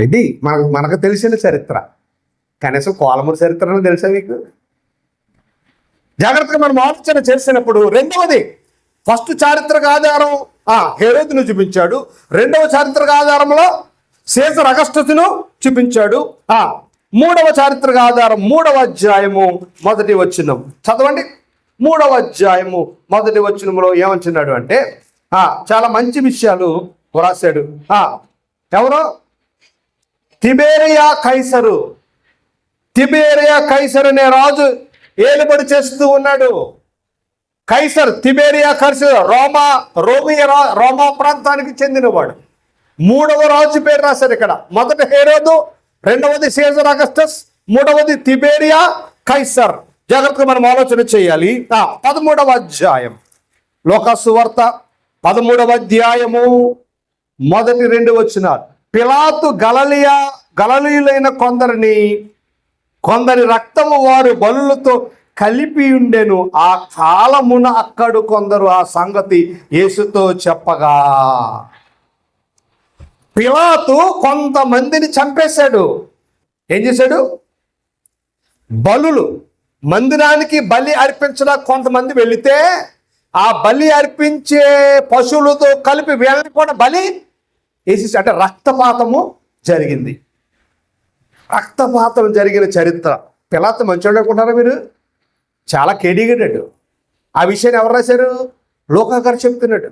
ఇది మనకు తెలిసిన చరిత్ర. కనీసం కోలమూరు చరిత్రను తెలుసా మీకు? జాగ్రత్తగా మనం ఆలోచన చేసినప్పుడు రెండవది, ఫస్ట్ చారిత్రక ఆధారం హేరోదును చూపించాడు. రెండవ చారిత్రక ఆధారంలో సీజర్ అగస్టస్ను చూపించాడు. మూడవ చారిత్రక ఆధారం 3వ అధ్యాయము 1వ వచనం చదవండి. 3వ అధ్యాయము 1వ వచనంలో ఏమంటున్నాడు అంటే చాలా మంచి విషయాలు వ్రాసాడు. ఎవరో తిబేరియా కైసరు. తిబేరియా కైసరు అనే రాజు ఏలుబడి చేస్తూ ఉన్నాడు. కైసర్ తిబేరియా కైసర్ రోమా ప్రాంతానికి చెందినవాడు. 3వ రాజు పేరు రాశారు ఇక్కడ. మొదటి హేరోదు, రెండవది సీజర్ అగస్టస్, 3వది తిబేరియా కైసర్. జాగ్రత్తగా మనం ఆలోచన చేయాలి. 13వ అధ్యాయం లూకా సువార్త 13వ అధ్యాయము 1-2 వచనాలు. పిలాతు గలిలయులైన కొందరి రక్తము వారు బలులతో కలిపి ఉండెను. ఆ కాలమున అక్కడు కొందరు ఆ సంగతి యేసుతో చెప్పగా పిలాతు కొంతమందిని చంపేశాడు. ఏం చేశాడు? బలులు మందిరానికి బలి అర్పించడానికి కొంతమంది వెళితే ఆ బలి అర్పించే పశువులతో కలిపి వీళ్ళని కూడా బలి వేసేసి, అంటే రక్తపాతము జరిగింది. రక్తపాతం జరిగిన చరిత్ర. పిలాతు మంచోడు అనుకుంటారా మీరు? చాలా కేడీగడ్డాడు. ఆ విషయాన్ని ఎవరు రాశారు? లూకా గారు చెప్తున్నాడు.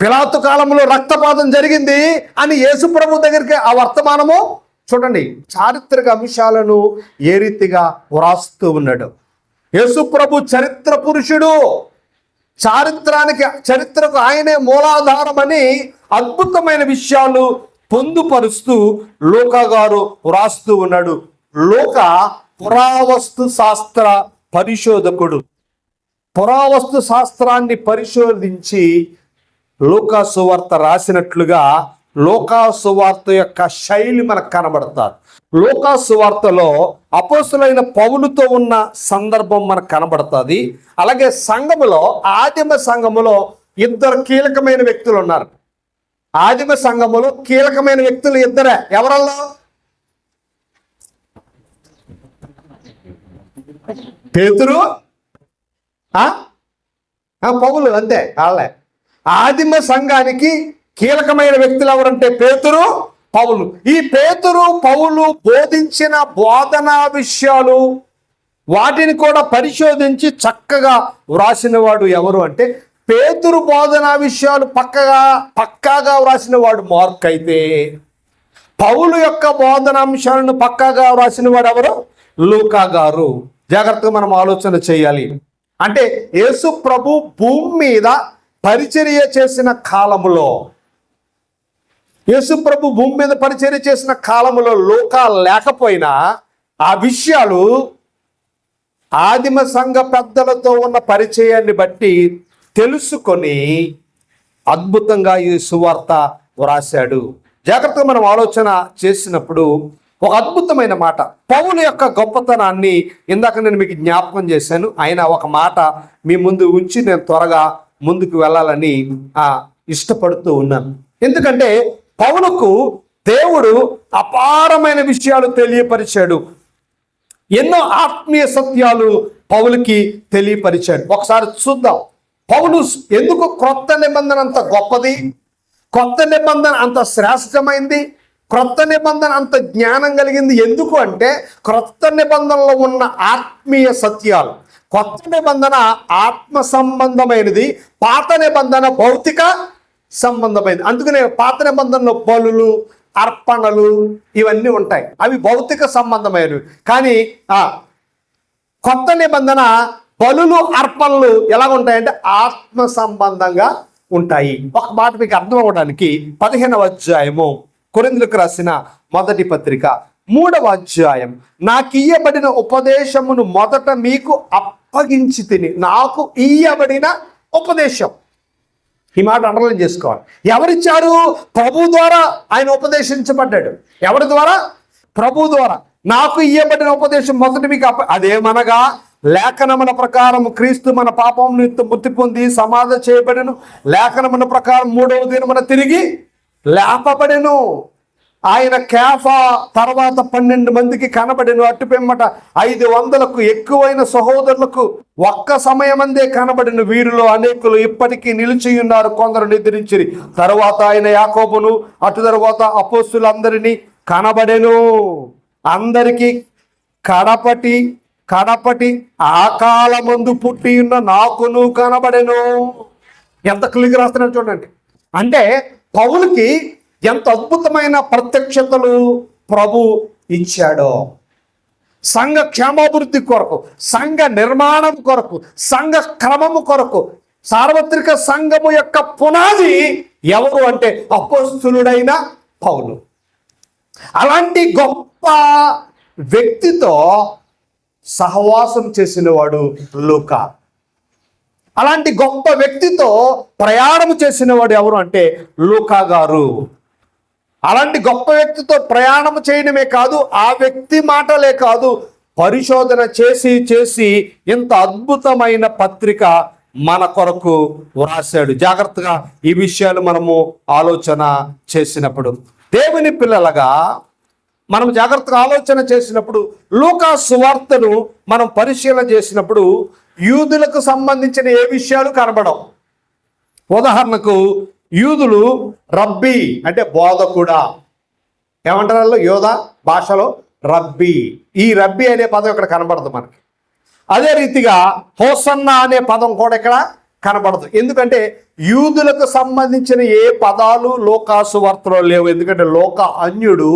పిలాతు కాలంలో రక్తపాతం జరిగింది అని యేసు ప్రభు దగ్గరికి ఆ వర్తమానము చూడండి. చారిత్రక అంశాలను ఏ రీతిగా వ్రాస్తూ ఉన్నాడు. యేసు ప్రభు చరిత్ర పురుషుడు. చరిత్రకు ఆయనే మూలాధారమని అద్భుతమైన విషయాలు పొందుపరుస్తూ లూకా గారు వ్రాస్తూ ఉన్నాడు. లూకా పురావస్తు శాస్త్ర పరిశోధకుడు. పురావస్తు శాస్త్రాన్ని పరిశోధించి లూకా సువార్త రాసినట్లుగా లూకా సువార్త యొక్క శైలి మనకు కనబడతారు. లూకా సువార్తలో అపోస్తులైన పౌలుతో ఉన్న సందర్భం మనకు కనబడుతుంది. అలాగే సంఘములో, ఆదిమ సంఘములో 2 కీలకమైన వ్యక్తులు ఉన్నారు. ఆదిమ సంఘములో కీలకమైన వ్యక్తులు 2. ఎవరల్లో? పేతురు, పౌలు. అంతే వాళ్ళే. ఆదిమ సంఘానికి కీలకమైన వ్యక్తులు ఎవరంటే పేతురు, పౌలు. ఈ పేతురు, పౌలు బోధించిన బోధనా విషయాలు వాటిని కూడా పరిశోధించి చక్కగా వ్రాసిన వాడు ఎవరు అంటే పేతురు బోధనా విషయాలు పక్కాగా వ్రాసిన వాడు మార్క్ అయితే, పౌలు యొక్క బోధనాంశాలను పక్కాగా వ్రాసిన వాడు ఎవరు? లూకా గారు. జాగ్రత్తగా మనం ఆలోచన చేయాలి. అంటే యేసు ప్రభు భూమి మీద పరిచర్య చేసిన కాలములో, లూకా లేకపోయినా ఆ విషయాలు ఆదిమ సంఘ పెద్దలతో ఉన్న పరిచయాన్ని బట్టి తెలుసుకొని అద్భుతంగా ఈ సువార్త వ్రాశాడు. జాగ్రత్తగా మనం ఆలోచన చేసినప్పుడు ఒక అద్భుతమైన మాట, పౌలు యొక్క గొప్పతనాన్ని ఇందాక నేను మీకు జ్ఞాపకం చేశాను. ఆయన ఒక మాట మీ ముందు ఉంచి నేను త్వరగా ముందుకు వెళ్ళాలని ఇష్టపడుతూ ఉన్నాను. ఎందుకంటే పౌలుకు దేవుడు అపారమైన విషయాలు తెలియపరిచాడు. ఎన్నో ఆత్మీయ సత్యాలు పౌలుకి తెలియపరిచాడు. ఒకసారి చూద్దాం. పౌలు ఎందుకు క్రొత్త నిబంధన అంత గొప్పది, క్రొత్త నిబంధన అంత శ్రేష్టమైంది, క్రొత్త నిబంధన అంత జ్ఞానం కలిగింది? ఎందుకు అంటే క్రొత్త నిబంధనలో ఉన్న ఆత్మీయ సత్యాలు. కొత్త నిబంధన ఆత్మ సంబంధమైనది, పాత నిబంధన భౌతిక సంబంధమైనది. అందుకనే పాత నిబంధనలో బలులు, అర్పణలు ఇవన్నీ ఉంటాయి, అవి భౌతిక సంబంధమైనవి. కానీ కొత్త నిబంధన బలులు, అర్పణలు ఎలా ఉంటాయంటే ఆత్మ సంబంధంగా ఉంటాయి. ఒక మాట మీకు అర్థం అవ్వడానికి 15వ అధ్యాయము కొరింథీయులకు రాసిన మొదటి పత్రిక 3వ అధ్యాయం. నాకు ఇయ్యబడిన ఉపదేశమును మొదట మీకు అప్పగించి తిని. నాకు ఇయ్యబడిన ఉపదేశం, ఈ మాట అండర్లైన్ చేసుకోవాలి. ఎవరిచ్చారు? ప్రభు ద్వారా ఆయన ఉపదేశించబడ్డాడు. ఎవరి ద్వారా? ప్రభు ద్వారా. నాకు ఇయ్యబడిన ఉపదేశం మొదటి మీకు అదేమనగా, లేఖనముల ప్రకారం క్రీస్తు మన పాపం నిమిత్తం మృతి పొంది సమాధి చేయబడెను, లేఖనముల ప్రకారం 3వ దినమున తిరిగి లేపబడెను. ఆయన కేఫా తర్వాత 12 మందికి కనబడెను. అటు పిమ్మట 500కు ఎక్కువైన సహోదరులకు ఒక్క సమయమందే కనబడిన. వీరిలో అనేకులు ఇప్పటికీ నిలిచి ఉన్నారు, కొందరు నిద్రించిరి. తరువాత ఆయన యాకోబును, అటు తరువాత అపోస్తులందరినీ కనబడెను. అందరికీ కడపటి ఆ కాలమందు పుట్టి ఉన్న నాకును కనబడెను. ఎంత క్లియర్ రాస్తున్నాడు చూడండి. అంటే పౌలుకి ఎంత అద్భుతమైన ప్రత్యక్షతలు ప్రభు ఇచ్చాడో. సంఘ క్షేమాభివృద్ధి కొరకు, సంఘ నిర్మాణం కొరకు, సంఘ క్రమము కొరకు, సార్వత్రిక సంఘము యొక్క పునాది ఎవరు అంటే అపోస్తులుడైన పౌలు. అలాంటి గొప్ప వ్యక్తితో సహవాసం చేసినవాడు లూకా. అలాంటి గొప్ప వ్యక్తితో ప్రయాణం చేసినవాడు ఎవరు అంటే లూకా గారు. అలాంటి గొప్ప వ్యక్తితో ప్రయాణం చేయడమే కాదు, ఆ వ్యక్తి మాటలే కాదు, పరిశోధన చేసి ఇంత అద్భుతమైన పత్రిక మన కొరకు వ్రాసాడు. జాగ్రత్తగా ఈ విషయాలు మనము ఆలోచన చేసినప్పుడు, దేవుని పిల్లలుగా మనం జాగ్రత్తగా ఆలోచన చేసినప్పుడు, లూకా సువార్తను మనం పరిశీలన చేసినప్పుడు యూదులకు సంబంధించిన ఏ విషయాలు కనబడవు. ఉదాహరణకు యూదులు రబ్బీ అంటే బోధకుడా ఏమంటారు యోధ భాషలో? రబ్బీ. ఈ రబ్బీ అనే పదం ఇక్కడ కనబడదు మనకి. అదే రీతిగా హోసన్నా అనే పదం కూడా ఇక్కడ కనబడదు. ఎందుకంటే యూదులకు సంబంధించిన ఏ పదాలు లూకా సువార్తలో లేవు. ఎందుకంటే లూకా అన్యుడు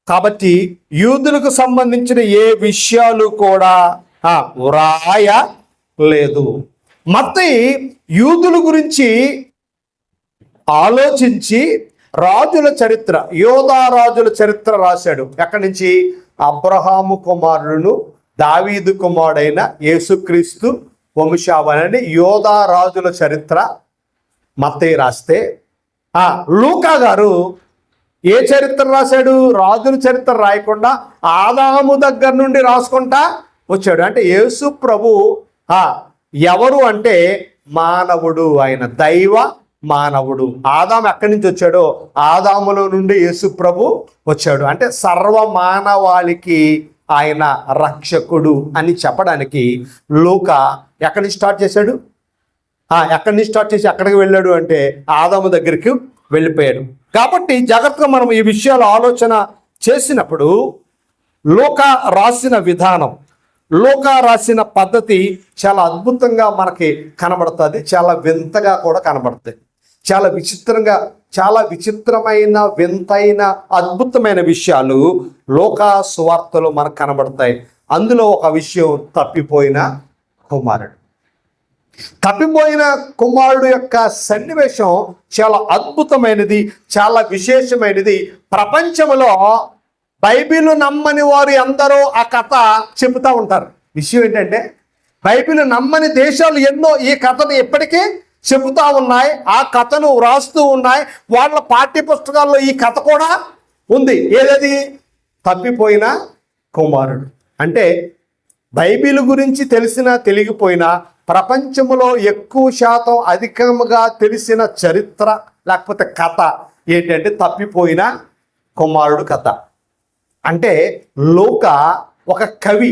కాబట్టి యూదులకు సంబంధించిన ఏ విషయాలు కూడా వ్రాయలేదు. మత్తయి యూదుల గురించి ఆలోచించి రాజుల చరిత్ర, యోధా రాజుల చరిత్ర రాశాడు. ఎక్కడి నుంచి? అబ్రహాము కుమారుడును దావీదు కుమారుడైన యేసుక్రీస్తు వంశావళిని యోధా రాజుల చరిత్ర మత్తయి రాస్తే, లూకా గారు ఏ చరిత్ర రాశాడు? రాజుల చరిత్ర రాయకుండా ఆదాము దగ్గర నుండి రాసుకుంటా వచ్చాడు. అంటే యేసు ప్రభు ఎవరు అంటే మానవుడు, ఆయన దైవ మానవుడు. ఆదాము ఎక్కడి నుంచి వచ్చాడో ఆదాములో నుండి యేసు ప్రభు వచ్చాడు. అంటే సర్వ మానవాళికి ఆయన రక్షకుడు అని చెప్పడానికి లూకా ఎక్కడి నుంచి స్టార్ట్ చేశాడు? ఎక్కడి నుంచి స్టార్ట్ చేసి ఎక్కడికి వెళ్ళాడు అంటే ఆదాము దగ్గరికి వెళ్ళిపోయాడు. కాబట్టి జాగ్రత్తగా మనం ఈ విషయాలు ఆలోచన చేసినప్పుడు లూకా రాసిన విధానం, లూకా రాసిన పద్ధతి చాలా అద్భుతంగా మనకి కనబడుతుంది. చాలా వింతగా కూడా కనబడుతుంది. చాలా విచిత్రంగా, చాలా విచిత్రమైన, వింతైన, అద్భుతమైన విషయాలు లూకా సువార్తలో మనకు కనబడతాయి. అందులో ఒక విషయం తప్పిపోయిన కుమారుడు. తప్పిపోయిన కుమారుడు యొక్క సన్నివేశం చాలా అద్భుతమైనది, చాలా విశేషమైనది. ప్రపంచంలో బైబిల్ నమ్మని వారు ఎందరో ఆ కథ చెబుతూ ఉంటారు. విషయం ఏంటంటే బైబిల్ నమ్మని దేశాలు ఎన్నో ఈ కథను ఎప్పటికీ చెబుతూ ఉన్నాయి, ఆ కథను వ్రాస్తూ ఉన్నాయి. వాళ్ళ పాఠ్య పుస్తకాల్లో ఈ కథ కూడా ఉంది. ఏదది? తప్పిపోయిన కుమారుడు. అంటే బైబిల్ గురించి తెలిసినా తెలియకపోయినా ప్రపంచంలో ఎక్కువ శాతం అధికంగా తెలిసిన చరిత్ర లేకపోతే కథ ఏంటంటే తప్పిపోయిన కుమారుడు కథ. అంటే లూకా ఒక కవి,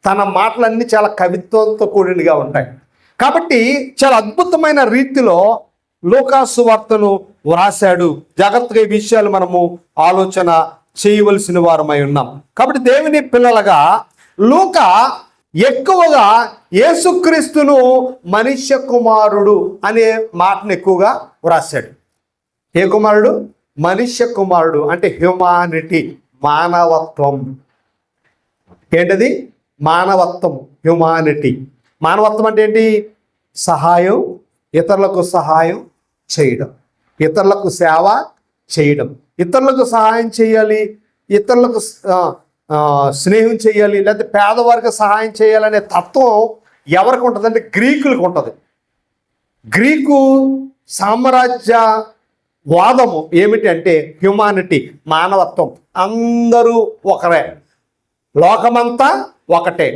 తన మాటలన్నీ చాలా కవిత్వంతో కూడినగా ఉంటాయి. కాబట్టి చాలా అద్భుతమైన రీతిలో లూకా సువార్తను వ్రాసాడు. జాగ్రత్తగా ఈ విషయాలు మనము ఆలోచన చేయవలసిన వారమై ఉన్నాం. కాబట్టి దేవుని పిల్లలుగా లూకా ఎక్కువగా యేసుక్రీస్తును మనుష్య కుమారుడు అనే మాటను ఎక్కువగా వ్రాసాడు. ఏ కుమారుడు? మనుష్య కుమారుడు. అంటే హ్యూమానిటీ, మానవత్వం. ఏంటది? మానవత్వం, హ్యూమానిటీ. మానవత్వం అంటే ఏంటి? సహాయం, ఇతరులకు సహాయం చేయడం, ఇతరులకు సేవ చేయడం. ఇతరులకు సహాయం చేయాలి, ఇతరులకు స్నేహం చేయాలి, లేకపోతే పేదవారికి సహాయం చేయాలనే తత్వం ఎవరికి ఉంటుందంటే గ్రీకులకు ఉంటుంది. గ్రీకు సామ్రాజ్య వాదము ఏమిటి అంటే హ్యుమానిటీ, మానవత్వం. అందరూ ఒకరే, లోకమంతా ఒకటే,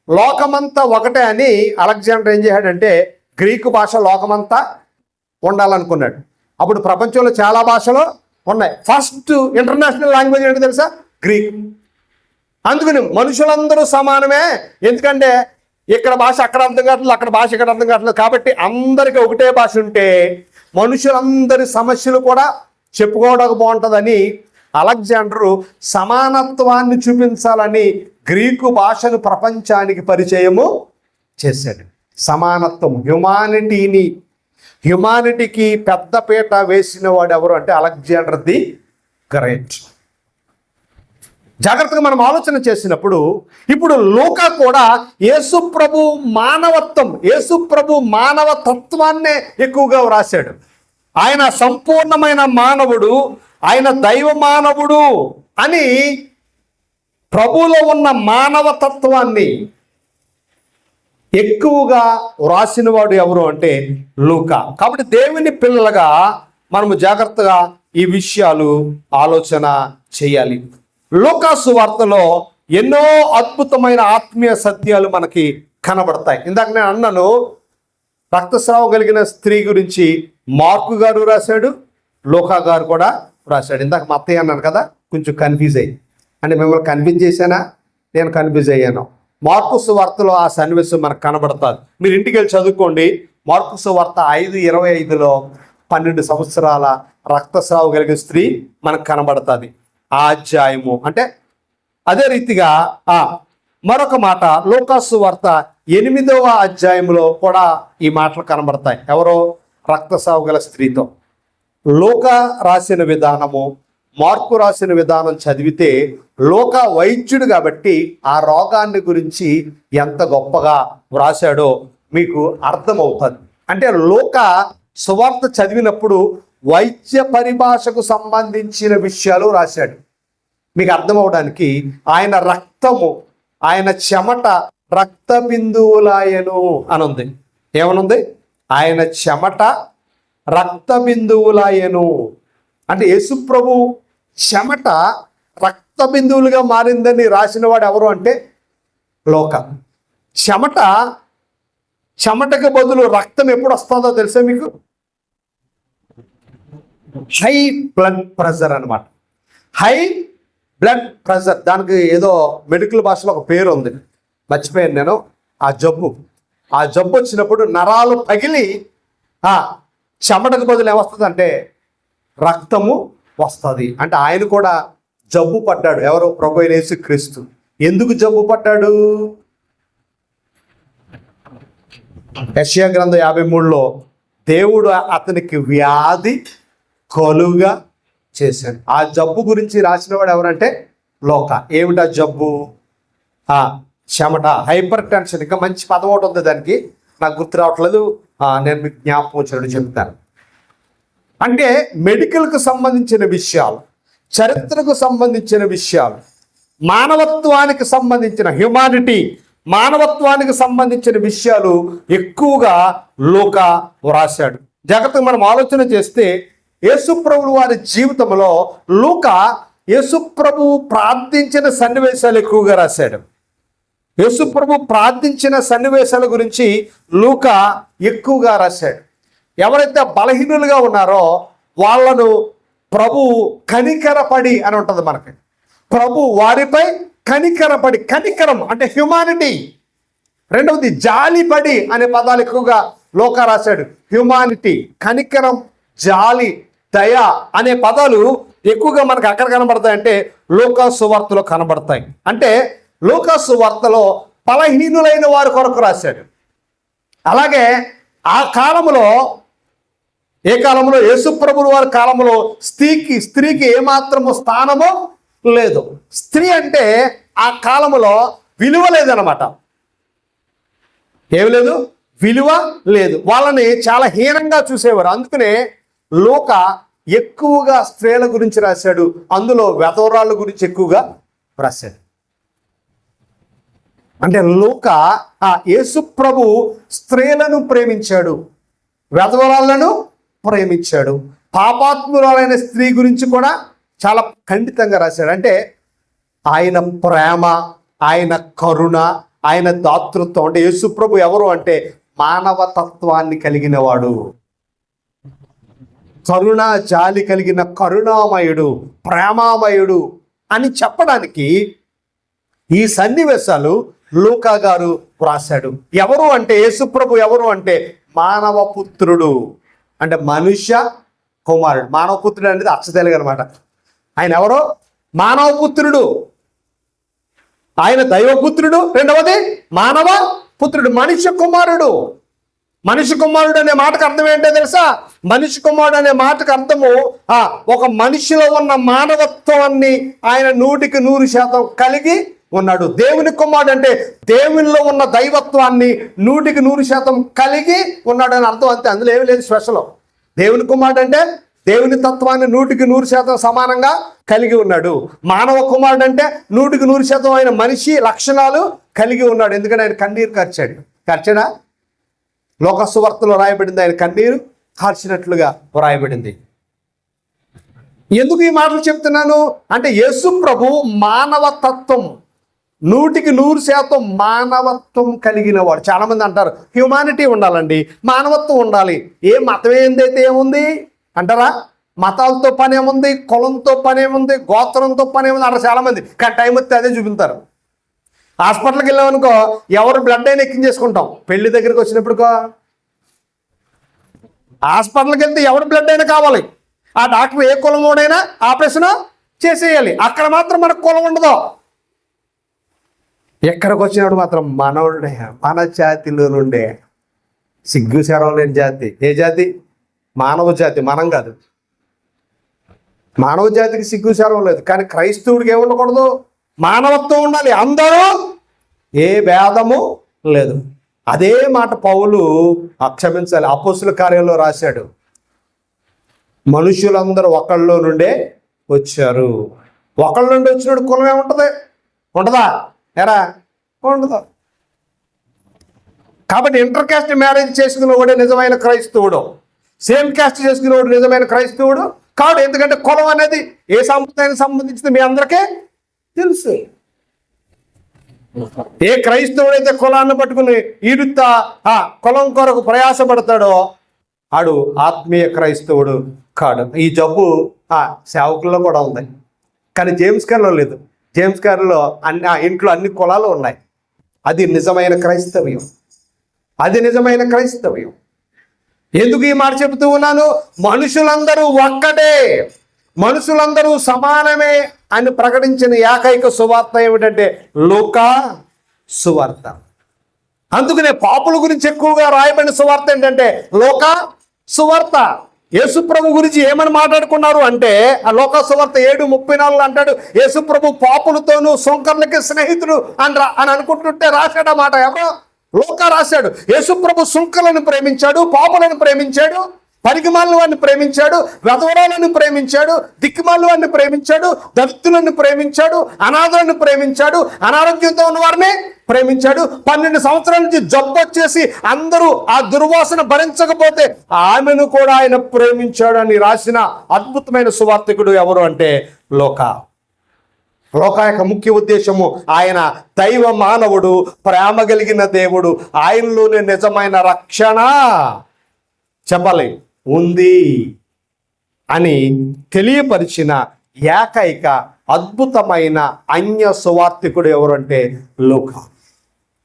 లోకమంతా ఒకటే అని అలెగ్జాండర్ ఏం చేశాడంటే గ్రీకు భాష లోకమంతా ఉండాలనుకున్నాడు. అప్పుడు ప్రపంచంలో చాలా భాషలు ఉన్నాయి. ఫస్ట్ ఇంటర్నేషనల్ లాంగ్వేజ్ ఏంటో తెలుసా? గ్రీక్. అందుకని మనుషులందరూ సమానమే, ఎందుకంటే ఇక్కడ భాష అక్కడ అర్థం కావట్లేదు, అక్కడ భాష ఇక్కడ అర్థం కావట్లేదు. కాబట్టి అందరికీ ఒకటే భాష ఉంటే మనుషులందరి సమస్యలు కూడా చెప్పుకోవడానికి బాగుంటుందని అలెగ్జాండరు సమానత్వాన్ని చూపించాలని గ్రీకు భాషను ప్రపంచానికి పరిచయము చేశాడు. సమానత్వం, హ్యుమానిటీకి పెద్దపీట వేసిన వాడు ఎవరు అంటే అలెగ్జాండర్ ది గ్రేట్. జాగ్రత్తగా మనం ఆలోచన చేసినప్పుడు ఇప్పుడు లూకా కూడా యేసుప్రభు మానవత్వం, యేసుప్రభు మానవ తత్వాన్నే ఎక్కువగా వ్రాశాడు. ఆయన సంపూర్ణమైన మానవుడు, ఆయన దైవ మానవుడు అని ప్రభువులో ఉన్న మానవ తత్వాన్ని ఎక్కువగా వ్రాసిన వాడు ఎవరు అంటే లూకా. కాబట్టి దేవుని పిల్లలుగా మనము జాగ్రత్తగా ఈ విషయాలు ఆలోచన చేయాలి. లూకా సువార్తలో ఎన్నో అద్భుతమైన ఆత్మీయ సత్యాలు మనకి కనబడతాయి. ఇందాక నేను అన్నాను, రక్తస్రావం కలిగిన స్త్రీ గురించి మార్కు గారు రాశాడు, లూకా గారు కూడా రాశాడు. ఇందాక మా అత్తయ్య అన్నాను కదా, కొంచెం కన్ఫ్యూజ్ అయ్యి, అంటే మిమ్మల్ని కన్విన్స్ చేశానా? నేను కన్ఫ్యూజ్ అయ్యాను. మార్కు సువార్తలో ఆ సన్నివేశం మనకు కనబడుతుంది. మీరు ఇంటికి వెళ్ళి చదువుకోండి. మార్కు సువార్త 5:25లో 12 సంవత్సరాల రక్తస్రావం కలిగిన స్త్రీ మనకు కనబడుతుంది. ఆ అధ్యాయము అంటే అదే రీతిగా మరొక మాట లూకా సువార్త 8వ అధ్యాయంలో కూడా ఈ మాటలు కనబడతాయి. ఎవరో రక్తస్రావం గల స్త్రీతో. లూకా రాసిన విధానము, మార్కు రాసిన విధానం చదివితే లూకా వైద్యుడు కాబట్టి ఆ రోగాన్ని గురించి ఎంత గొప్పగా వ్రాసాడో మీకు అర్థమవుతుంది. అంటే లూకా సువార్త చదివినప్పుడు వైద్య పరిభాషకు సంబంధించిన విషయాలు రాశాడు. మీకు అర్థమవడానికి ఆయన రక్తము, ఆయన చెమట రక్త బిందువులాయను అనుంది. ఏమనుంది? ఆయన చెమట రక్త బిందువులాయను అంటే యేసుప్రభు చెమట రక్త బిందువులుగా మారిందని రాసిన వాడు ఎవరు అంటే లూకా. చెమటకు బదులు రక్తం ఎప్పుడు వస్తుందో తెలుసా మీకు? హై బ్లడ్ ప్రెషర్ అనమాట. హై బ్లడ్ ప్రెషర్, దానికి ఏదో మెడికల్ భాషలో ఒక పేరు ఉంది, మర్చిపోయాను నేను. ఆ జబ్బు వచ్చినప్పుడు నరాలు పగిలి చెమటకు బదులు ఏమొస్తుంది అంటే రక్తము వస్తుంది. అంటే ఆయన కూడా జబ్బు పడ్డాడు. ఎవరో ప్రభు అయిన యేసుక్రీస్తు. ఎందుకు జబ్బు పడ్డాడు? యెషయా గ్రంథం 53లో దేవుడు అతనికి వ్యాధి కలుగా చేశాడు. ఆ జబ్బు గురించి రాసిన వాడు ఎవరంటే లూకా. ఏమిటా జబ్బు? చెమట, హైపర్ టెన్షన్. ఇంకా మంచి పదం ఒకటి ఉంది, దానికి నాకు గుర్తు రావట్లేదు, నేను మీకు జ్ఞాపకం వచ్చినట్టు చెప్తాను. అంటే మెడికల్కు సంబంధించిన విషయాలు, చరిత్రకు సంబంధించిన విషయాలు, మానవత్వానికి సంబంధించిన హ్యుమానిటీ, మానవత్వానికి సంబంధించిన విషయాలు ఎక్కువగా లూకా వ్రాశాడు. జాగ్రత్తగా మనం ఆలోచన చేస్తే యేసుప్రభు వారి జీవితంలో లూకా యేసుప్రభు ప్రార్థించిన సన్నివేశాలు ఎక్కువగా రాశాడు. యేసుప్రభు ప్రార్థించిన సన్నివేశాల గురించి లూకా ఎక్కువగా రాశాడు. ఎవరైతే బలహీనులుగా ఉన్నారో వాళ్ళను ప్రభు కనికరపడి అని ఉంటుంది మనకి. ప్రభు వారిపై కనికరపడి, కనికరం అంటే హ్యుమానిటీ. రెండవది జాలిపడి అనే పదాలు ఎక్కువగా లూకా రాశాడు. హ్యుమానిటీ, కనికరం, జాలి, దయ అనే పదాలు ఎక్కువగా మనకు అక్కడ కనబడతాయంటే లూకా సువార్తలో కనబడతాయి. అంటే లూకా సువార్తలో బలహీనులైన వారి కొరకు రాశాడు. అలాగే ఆ కాలంలో, ఏ కాలంలో? యేసుప్రభుల వారి కాలంలో స్త్రీకి ఏమాత్రము స్థానము లేదు. స్త్రీ అంటే ఆ కాలంలో విలువ లేదనమాట. ఏమి లేదు? విలువ లేదు. వాళ్ళని చాలా హీనంగా చూసేవారు. అందుకనే లూకా ఎక్కువగా స్త్రీల గురించి రాశాడు, అందులో వెధవరాళ్ళ గురించి ఎక్కువగా రాశాడు. అంటే లూకా యేసు ప్రభు స్త్రీలను ప్రేమించాడు, వెధవరాళ్ళను ప్రేమించాడు, పాపాత్మురాలైన స్త్రీ గురించి కూడా చాలా ఖండితంగా రాశాడు. అంటే ఆయన ప్రేమ, ఆయన కరుణ, ఆయన దాతృత్వం. అంటే యేసు ప్రభు ఎవరు అంటే మానవతత్వాన్ని కలిగిన వాడు, కరుణ జాలి కలిగిన కరుణామయుడు, ప్రేమామయుడు అని చెప్పడానికి ఈ సన్నివేశాలు లూకా గారు రాశాడు. ఎవరు అంటే యేసుప్రభు ఎవరు అంటే మానవ పుత్రుడు, అంటే మనుష్య కుమారుడు. మానవ పుత్రుడు అనేది అచ్చతెలుగు అనమాట. ఆయన ఎవరో మానవ పుత్రుడు, ఆయన దైవపుత్రుడు, రెండవది మానవ పుత్రుడు, మనుష్య కుమారుడు. మనిషి కుమారుడు అనే మాటకు అర్థం ఏంటో తెలుసా? మనిషి కుమారుడు అనే మాటకు అర్థము ఒక మనిషిలో ఉన్న మానవత్వాన్ని ఆయన 100% కలిగి ఉన్నాడు. దేవుని కుమారుడు అంటే దేవునిలో ఉన్న దైవత్వాన్ని 100% కలిగి ఉన్నాడు అని అర్థం. అంతే, అందులో ఏమీ లేదు స్పెషల్. దేవుని కుమారుడు అంటే దేవుని తత్వాన్ని 100% సమానంగా కలిగి ఉన్నాడు. మానవ కుమారుడు అంటే 100% ఆయన మనిషి లక్షణాలు కలిగి ఉన్నాడు. ఎందుకంటే ఆయన కన్నీరు కార్చాడా? లోకసువార్తలో రాయబడింది, ఆయన కన్నీరు కార్చినట్లుగా రాయబడింది. ఎందుకు ఈ మాటలు చెప్తున్నాను అంటే యేసు ప్రభు మానవతత్వం 100% మానవత్వం కలిగిన వాడు. చాలామంది అంటారు హ్యూమానిటీ ఉండాలండి, మానవత్వం ఉండాలి. ఏ మతం ఏందైతే ఏముంది అంటారా? మతాలతో పని ఏముంది, కులంతో పని ఏముంది, గోత్రంతో పని ఏముంది అంటారు చాలామంది. కానీ టైం వస్తే అదే చూపిస్తారు. హాస్పిటల్కి వెళ్ళామనుకో ఎవరు బ్లడ్ అయినా ఎక్కించేసుకుంటాం. పెళ్లి దగ్గరికి వచ్చినప్పుడుకో హాస్పిటల్కి వెళ్తే ఎవరు బ్లడ్ అయినా కావాలి. ఆ డాక్టర్ ఏ కులం వాడైనా ఆపరేషన్ చేసేయాలి. అక్కడ మాత్రం మనకు కులం ఉండదు. ఎక్కడికి వచ్చినప్పుడు మాత్రం మనోడే, మన జాతిలో నుండే, సిగ్గు శరం లేని జాతి. ఏ జాతి? మానవ జాతి, మనం కాదు. మానవ జాతికి సిగ్గు శరం లేదు, కానీ క్రైస్తవుడికి ఏముండకూడదు? మానవత్వం ఉండాలి. అందరూ, ఏ భేదము లేదు. అదే మాట పౌలు క్షమించాలి అపోస్తుల కార్యంలో రాశాడు. మనుషులందరూ ఒకళ్ళలో నుండే వచ్చారు. ఒకళ్ళ నుండి వచ్చినప్పుడు కులం ఏముంటుంది? ఉండదా? ఎరా ఉండదు. కాబట్టి ఇంటర్ క్యాస్ట్ మ్యారేజ్ చేసుకున్నవాడే నిజమైన క్రైస్తవుడు, సేమ్ క్యాస్ట్ చేసుకునేవాడు నిజమైన క్రైస్తవుడు కాడు. ఎందుకంటే కులం అనేది ఏ సంప్రదాయానికి సంబంధించింది మీ అందరికీ తెలుసు. ఏ క్రైస్తవుడైతే కులాన్ని పట్టుకుని ఈడుతా కులం కొరకు ప్రయాసపడతాడో ఆడు ఆత్మీయ క్రైస్తవుడు కాడు. ఈ జబ్బు సేవకుల్లో కూడా ఉంది, కానీ జేమ్స్ కేర్లో లేదు. జేమ్స్ కేర్లో ఇంట్లో అన్ని కులాలు ఉన్నాయి. అది నిజమైన క్రైస్తవ్యం, అది నిజమైన క్రైస్తవ్యం. ఎందుకు ఈ మాట చెబుతూ ఉన్నాను? మనుషులందరూ ఒక్కటే, మనుషులందరూ సమానమే అని ప్రకటించిన ఏకైక సువార్త ఏమిటంటే లూకా సువార్త. అందుకనే పాపుల గురించి ఎక్కువగా రాయబడిన సువార్త ఏంటంటే లూకా సువార్త. యేసుప్రభు గురించి ఏమని మాట్లాడుకున్నారు అంటే ఆ లూకా సువార్త 7:34 అంటాడు, యేసుప్రభు పాపులతోనూ సుంకర్లకి స్నేహితుడు అని అనుకుంటుంటే రాశాడు ఆ మాట. ఎవరో లూకా రాశాడు. యేసుప్రభు సుంకర్లను ప్రేమించాడు, పాపులను ప్రేమించాడు, పరిగమాలను వారిని ప్రేమించాడు, వెధవరాలను ప్రేమించాడు, దిక్కుమాలను వారిని ప్రేమించాడు, దళితులను ప్రేమించాడు, అనాథలను ప్రేమించాడు, అనారోగ్యంతో ఉన్న వారిని ప్రేమించాడు. 12 సంవత్సరాల నుంచి జబ్బు వచ్చేసి అందరూ ఆ దుర్వాసన భరించకపోతే ఆమెను కూడా ఆయన ప్రేమించాడు అని రాసిన అద్భుతమైన సువార్తికుడు ఎవరు అంటే లూకా. లూకా యొక్క ముఖ్య ఉద్దేశము ఆయన దైవ మానవుడు, ప్రేమ కలిగిన దేవుడు, ఆయనలోనే నిజమైన రక్షణ చెప్పాలి ఉంది అని తెలియపరిచిన ఏకైక అద్భుతమైన అన్య సువార్తికుడు ఎవరంటే లూకా.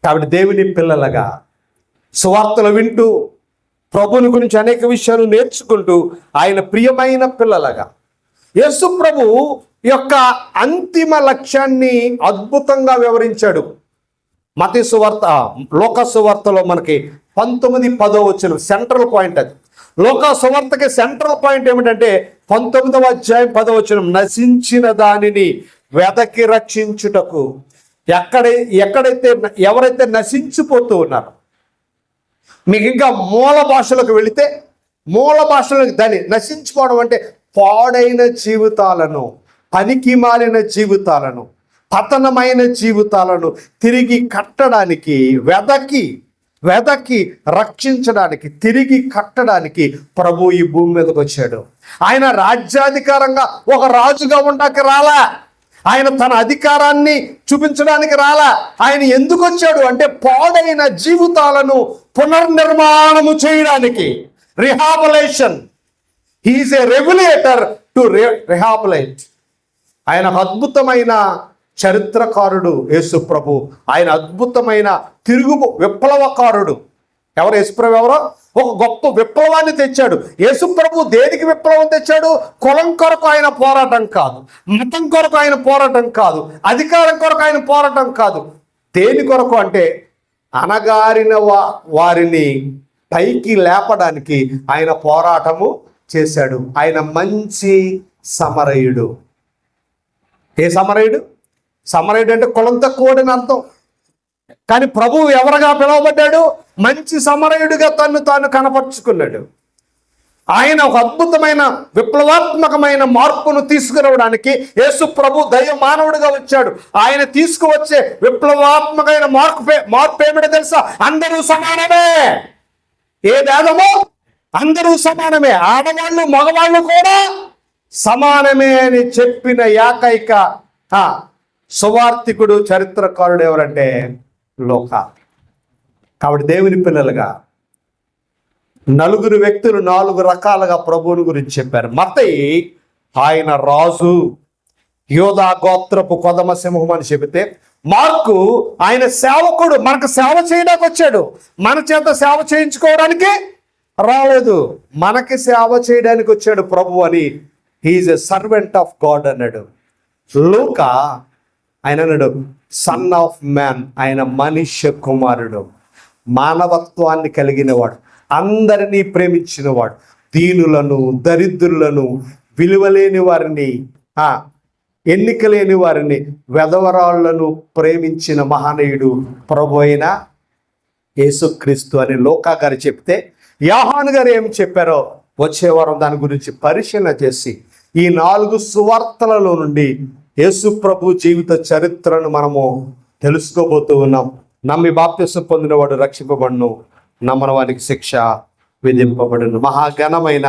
కాబట్టి దేవుని పిల్లలుగా సువార్తలు వింటూ ప్రభుని గురించి అనేక విషయాలు నేర్చుకుంటూ ఆయన ప్రియమైన పిల్లలుగా యేసు ప్రభు యొక్క అంతిమ లక్ష్యాన్ని అద్భుతంగా వివరించాడు. మత్తయి సువార్త, లూకా సువార్తలో మనకి 19:10 సెంట్రల్ పాయింట్. అది లూకా సువార్తకి సెంట్రల్ పాయింట్ ఏమిటంటే 19వ అధ్యాయం 10 నశించిన దానిని వెదకి రక్షించుటకు. ఎక్కడైతే ఎవరైతే నశించిపోతూ ఉన్నారో, మీకు ఇంకా మూల భాషలకు వెళితే మూల భాషలకు దాన్ని నశించుకోవడం అంటే పాడైన జీవితాలను, పనికి మాలిన జీవితాలను, పతనమైన జీవితాలను తిరిగి కట్టడానికి, వెదకి రక్షించడానికి, తిరిగి కట్టడానికి ప్రభు ఈ భూమి మీదకి వచ్చాడు. ఆయన రాజ్యాధికారంగా ఒక రాజుగా ఉండడానికి రాలా, ఆయన తన అధికారాన్ని చూపించడానికి రాలా. ఆయన ఎందుకు వచ్చాడు అంటే పాడైన జీవితాలను పునర్నిర్మాణము చేయడానికి. Rehabilitation. He is a regulator to rehabilitate. ఆయన అద్భుతమైన చరిత్రకారుడు యేసు ప్రభు. ఆయన అద్భుతమైన విప్లవకారుడు. యేసు ప్రభు ఎవరో ఒక గొప్ప విప్లవాన్ని తెచ్చాడు. యేసు ప్రభు దేనికి విప్లవం తెచ్చాడు? కులం కొరకు ఆయన పోరాటం కాదు, మతం కొరకు ఆయన పోరాటం కాదు, అధికారం కొరకు ఆయన పోరాటం కాదు. దేని కొరకు అంటే అణగారిన వారిని పైకి లేపడానికి ఆయన పోరాటము చేశాడు. ఆయన మంచి సమరయుడు. ఏ సమరయుడు? సమరయుడు అంటే కులం తక్కువడని అర్థం. కానీ ప్రభువు ఎవరుగా పిలువబడ్డాడు? మంచి సమరయుడిగా తాను కనపరుచుకున్నాడు. ఆయన ఒక అద్భుతమైన విప్లవాత్మకమైన మార్పును తీసుకురావడానికి యేసు ప్రభు దైవ మానవుడిగా వచ్చాడు. ఆయన తీసుకువచ్చే విప్లవాత్మకమైన మార్పు ఏమిటో తెలుసా? అందరూ సమానమే. ఏ భేదమో? అందరూ సమానమే. ఆడవాళ్ళు మగవాళ్ళు కూడా సమానమే అని చెప్పిన ఏకైక సువార్తికుడు, చరిత్రకారుడు ఎవరంటే లోకా. కాబట్టి దేవుని పిల్లలుగా నలుగురు వ్యక్తులు 4 రకాలుగా ప్రభువుని గురించి చెప్పారు. మత్తయి ఆయన రాజు, యోధా గోత్రపు కొదమ సింహం అని చెబితే, మార్కు ఆయన సేవకుడు, మనకు సేవ చేయడానికి వచ్చాడు. మన చేత సేవ చేయించుకోవడానికి రాలేదు, మనకి సేవ చేయడానికి వచ్చాడు ప్రభు అని. He is a servant of God అన్నాడు. లూకా ఆయన అన్నాడు సన్ ఆఫ్ మ్యాన్. ఆయన మనుష్య కుమారుడు, మానవత్వాన్ని కలిగినవాడు, అందరినీ ప్రేమించినవాడు, దీనులను, దరిద్రులను, విలువలేని వారిని, ఎన్నికలేని వారిని, వెధవరాళ్లను ప్రేమించిన మహనీయుడు ప్రభు అయిన యేసుక్రీస్తు అని లోకా గారు చెప్తే, యోహాను గారు ఏం చెప్పారో వచ్చే వారం దాని గురించి పరిశీలన చేసి ఈ 4 సువార్తలలో నుండి యేసు ప్రభు జీవిత చరిత్రను మనము తెలుసుకోబోతూ ఉన్నాం. నమ్మి బాప్తిసం పొందినవాడు రక్షింపబడును, నమ్మని వారికి శిక్ష విధింపబడును. మహాఘనమైన